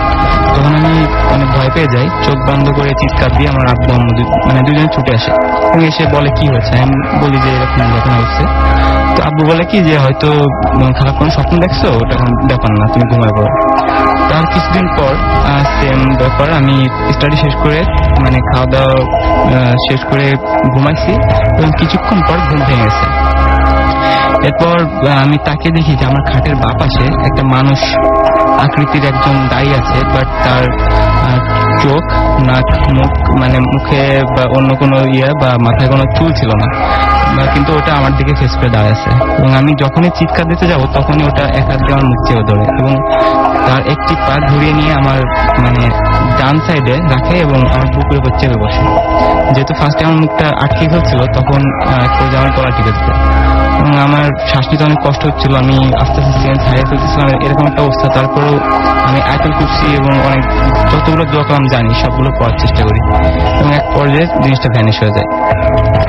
তখন আমি অনেক ভয় পেয়ে যাই, চোখ বন্ধ করে চিৎকার দিয়ে আমার আব্বু আম্মু মানে দুজনে ছুটে আসে এবং এসে বলে কি হয়েছে। আমি বলি যে এরকম ঘটনা হচ্ছে। তো আব্বু বলে কি যে হয়তো খারাপ কোনো স্বপ্ন দেখছো, ওটা এখন ব্যাপার না, তুমি ঘুমায় পড়ো। তার কিছুদিন পর সেম ব্যাপার, আমি স্টাডি শেষ করে মানে খাওয়া দাওয়া শেষ করে ঘুমাইছি এবং কিছুক্ষণ পর ঘুম ভেঙে গেছে। এরপর আমি তাকে দেখি যে আমার খাটের বাঁ পাশে একটা মানুষ আকৃতির একজন দাঁড়িয়ে আছে, বাট তার চোখ নাক মুখ মানে মুখে বা অন্য কোনো বা মাথায় কোনো চুল ছিল না, কিন্তু ওটা আমার দিকে ফেস করে দাঁড়িয়ে আছে এবং আমি যখনই চিৎকার দিতে যাব তখনই ওটা এক হাত দিয়ে আমার মুখ চেপে ধরে এবং তার একটি পা ঘুরিয়ে নিয়ে আমার মানে ডান সাইডে রাখে এবং আমার বুকের উপর চেপে বসে। যেহেতু ফার্স্টে আমার মুখটা আটকে ফেলছিল তখন আমার গলা টিপে দিল এবং আমার শ্বাস নিতে অনেক কষ্ট হচ্ছিল, আমি আস্তে আস্তে সেন্স হারিয়ে ফেলতেছিলাম, এরকম একটা অবস্থা। তারপরেও আমি আয়াতুল কুরসি এবং অনেক যতগুলো দোয়া কালাম জানি সবগুলো পড়ার চেষ্টা করি এবং এক পর্যায়ে জিনিসটা ভ্যানিশ হয়ে যায়।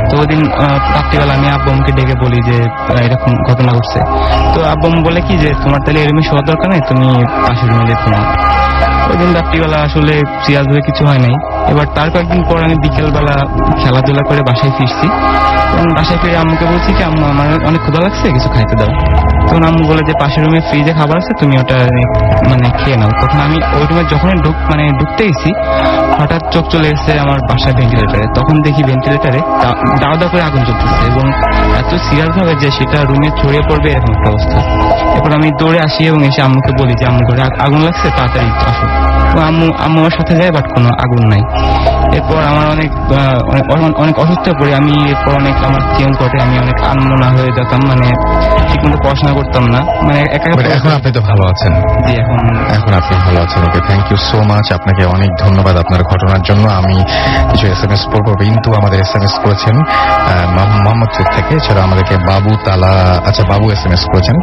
তো ওই দিন রাত্রিবেলা আমি আব্বু আম্মুকে ডেকে বলি যে এরকম ঘটনা ঘটছে। তো আব্বু আম্মু বলে কি যে তোমার তাহলে এই রুমে শোয়ার দরকার নেই, তুমি পাশের রুমে যে ঘুমাও। ওই দিন রাত্রিবেলা আসলে সিরিয়াস হয়ে কিছু হয় নাই। এবার তার কয়েকদিন পর আমি বিকেলবেলা খেলাধুলা করে বাসায় ফিরছি এবং বাসায় ফিরে আম্মুকে বলছি কি আম্মু আমার অনেক ক্ষুধা লাগছে, কিছু খাইতে দাও। তখন আম্মু বলে যে পাশের রুমে ফ্রিজে খাবার আছে, তুমি ওটা মানে খেয়ে নাও। তখন আমি ওই রুমে যখনই ঢুকতে গেছি হঠাৎ চোখ চলে এসেছে আমার বাসার ভেন্টিলেটারে। তখন দেখি ভেন্টিলেটারে দাও দাও করে আগুন জ্বলতেছে এবং এত সিরিয়াস ভাবে যে সেটা রুমে ছড়িয়ে পড়বে এরকম একটা অবস্থা। এরপর আমি দৌড়ে আসি এবং এসে আম্মুকে বলি যে আম্মু ঘরে আগুন লাগছে, তাড়াতাড়ি আসো। আম্মু আমার সাথে যায়, বাট কোনো আগুন নাই। এরপর আমার অনেক অসুস্থ হয়ে পড়ি আমি। এরপর অনেক আমার চেঞ্জ ঘটে, আমি অনেক আনমনা হয়ে যেতাম, মানে ঠিকমতো পড়াশোনা করতাম না, মানে এখন আপনি তো ভালো আছেন? জি এখন আপনি ভালো আছেন। ওকে, থ্যাংক ইউ সো মাচ, আপনাকে অনেক ধন্যবাদ আপনার ঘটনার জন্য। আমি কিছু SMS পড়বো। কিন্তু আমাদের SMS করেছেন মোহাম্মদপুর থেকে, এছাড়া আমাদেরকে বাবু SMS করেছেন,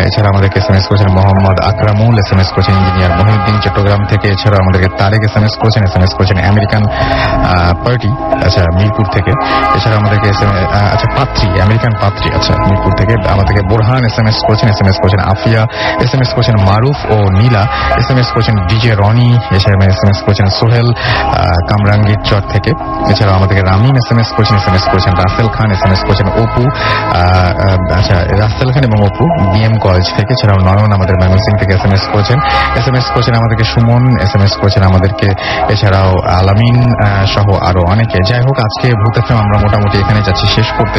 এছাড়া আমাদেরকে SMS করেছেন মোহাম্মদ আকরামুল, SMS করেছেন ইঞ্জিনিয়ার মহিউদ্দিন চট্টগ্রাম থেকে, এছাড়া আমাদেরকে তারেক SMS করেছেন আমেরিকান পার্টি, আচ্ছা মিরপুর থেকে, এছাড়া আমাদেরকে পাত্রী আমেরিকান পাত্রী, আচ্ছা মিরপুর থেকে। আমাদেরকে বোরহান SMS করেছেন আফিয়া, SMS করেছেন মারুফ ও নীলা, SMS করেছেন ডিজে রনি, এছাড়া SMS করেছেন সোহেল কামরাঙ্গীর চর থেকে, এছাড়া আমাদেরকে রামিম SMS করেছেন রাসেল খান, SMS করেছেন অপু, আচ্ছা রাসেল খান এবং অপু BM কলেজ থেকে, এছাড়াও নয়ন আমাদের ময়মনসিংহ থেকে SMS করেছেন আমাদেরকে সুমন, SMS করেছেন আমাদেরকে, এছাড়াও আলামিন সহ আরো অনেকে। যাই হোক, আজকে ভূত FM আমরা মোটামুটি এখানে যাচ্ছি শেষ করতে।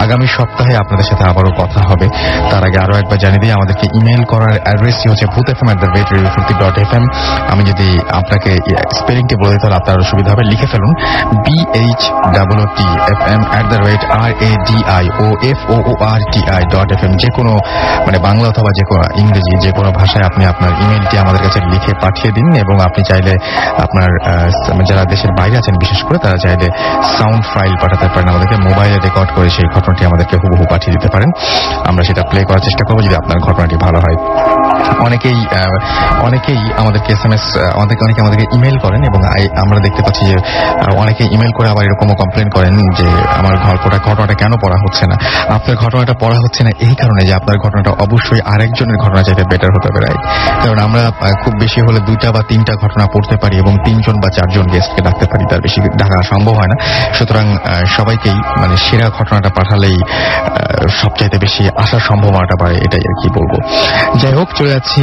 আগামী সপ্তাহে আপনাদের সাথে আবারও কথা হবে। তার আগে আরো একবার জানিয়ে দিই, আমাদেরকে ইমেল করার অ্যাড্রেসটি হচ্ছে bhutfm@radiofurti.fm। আমি যদি আপনাকে স্পেলিংটি বলে দিই তাহলে আপনার আরো সুবিধা হবে, লিখে ফেলুন BHTFM@radiofooRTI.fm। যে কোনো মানে বাংলা অথবা যে কোনো ইংরেজি যে কোনো ভাষায় আপনি আপনার ইমেলটি আমাদের কাছে লিখে পাঠিয়ে দিন এবং আপনি চাইলে আপনার যারা দেশের বাইরে আছেন বিশেষ করে তারা চাইলে সাউন্ড ফাইল পাঠাতে পারেন আমাদেরকে, মোবাইলে রেকর্ড করে সেই ঘটনাটি আমাদেরকে হুবহু পাঠিয়ে দিতে পারেন। আমরা সেটা প্লে করার চেষ্টা করবো যদি আপনার ঘটনাটি ভালো হয়। অনেকেই আমাদেরকে SMS আমাদেরকে ইমেল করেন এবং আমরা দেখতে পাচ্ছি যে অনেকে ইমেল করে আবার এরকমও কমপ্লেন করেন যে আমার ঘটনাটা কেন পড়া হচ্ছে না। আপনার ঘটনাটা পড়া হচ্ছে না এই কারণে যে আপনার ঘটনাটা অবশ্যই আরেকজনের ঘটনা চাইতে বেটার হতে পারে, কারণ আমরা খুব বেশি হলে 2টা বা 3টা ঘটনা পড়তে পারি এবং 3জন বা 4জন গেস্টকে ডাকতে পারি, তার বেশি ডাকা সম্ভব হয় না। সুতরাং সবাইকেই মানে সেরা ঘটনাটা পাঠালেই সবচাইতে বেশি আসার সম্ভাবনাটা বাড়ে, এটাই আর কি বলবো। যাই হোক, চলে যাচ্ছি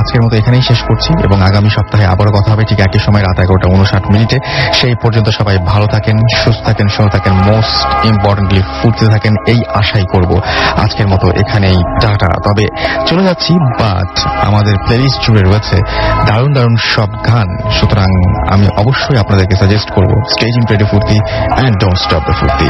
আজকের মতো এখানেই শেষ করছি এবং আগামী সপ্তাহে আবারও কথা হবে ঠিক একই সময় রাত 11:59। সেই পর্যন্ত সবাই ভালো থাকেন, সুস্থ থাকেন, সুন্দর থাকেন, মোস্ট ইম্পর্টেন্টলি ফুর্তিতে থাকেন, এই আশাই করব। আজকের মতো এখানেই টাটা। তবে চলে যাচ্ছি, বাট আমাদের প্লেলিস্ট জুড়ে রয়েছে দারুণ দারুণ সব গান, সুতরাং আমি অবশ্যই আপনাদেরকে সাজেস্ট করব স্টেজিং রেডিও ফুর্তি অ্যান্ড ডোন্ট স্টপ দ্য ফুর্তি।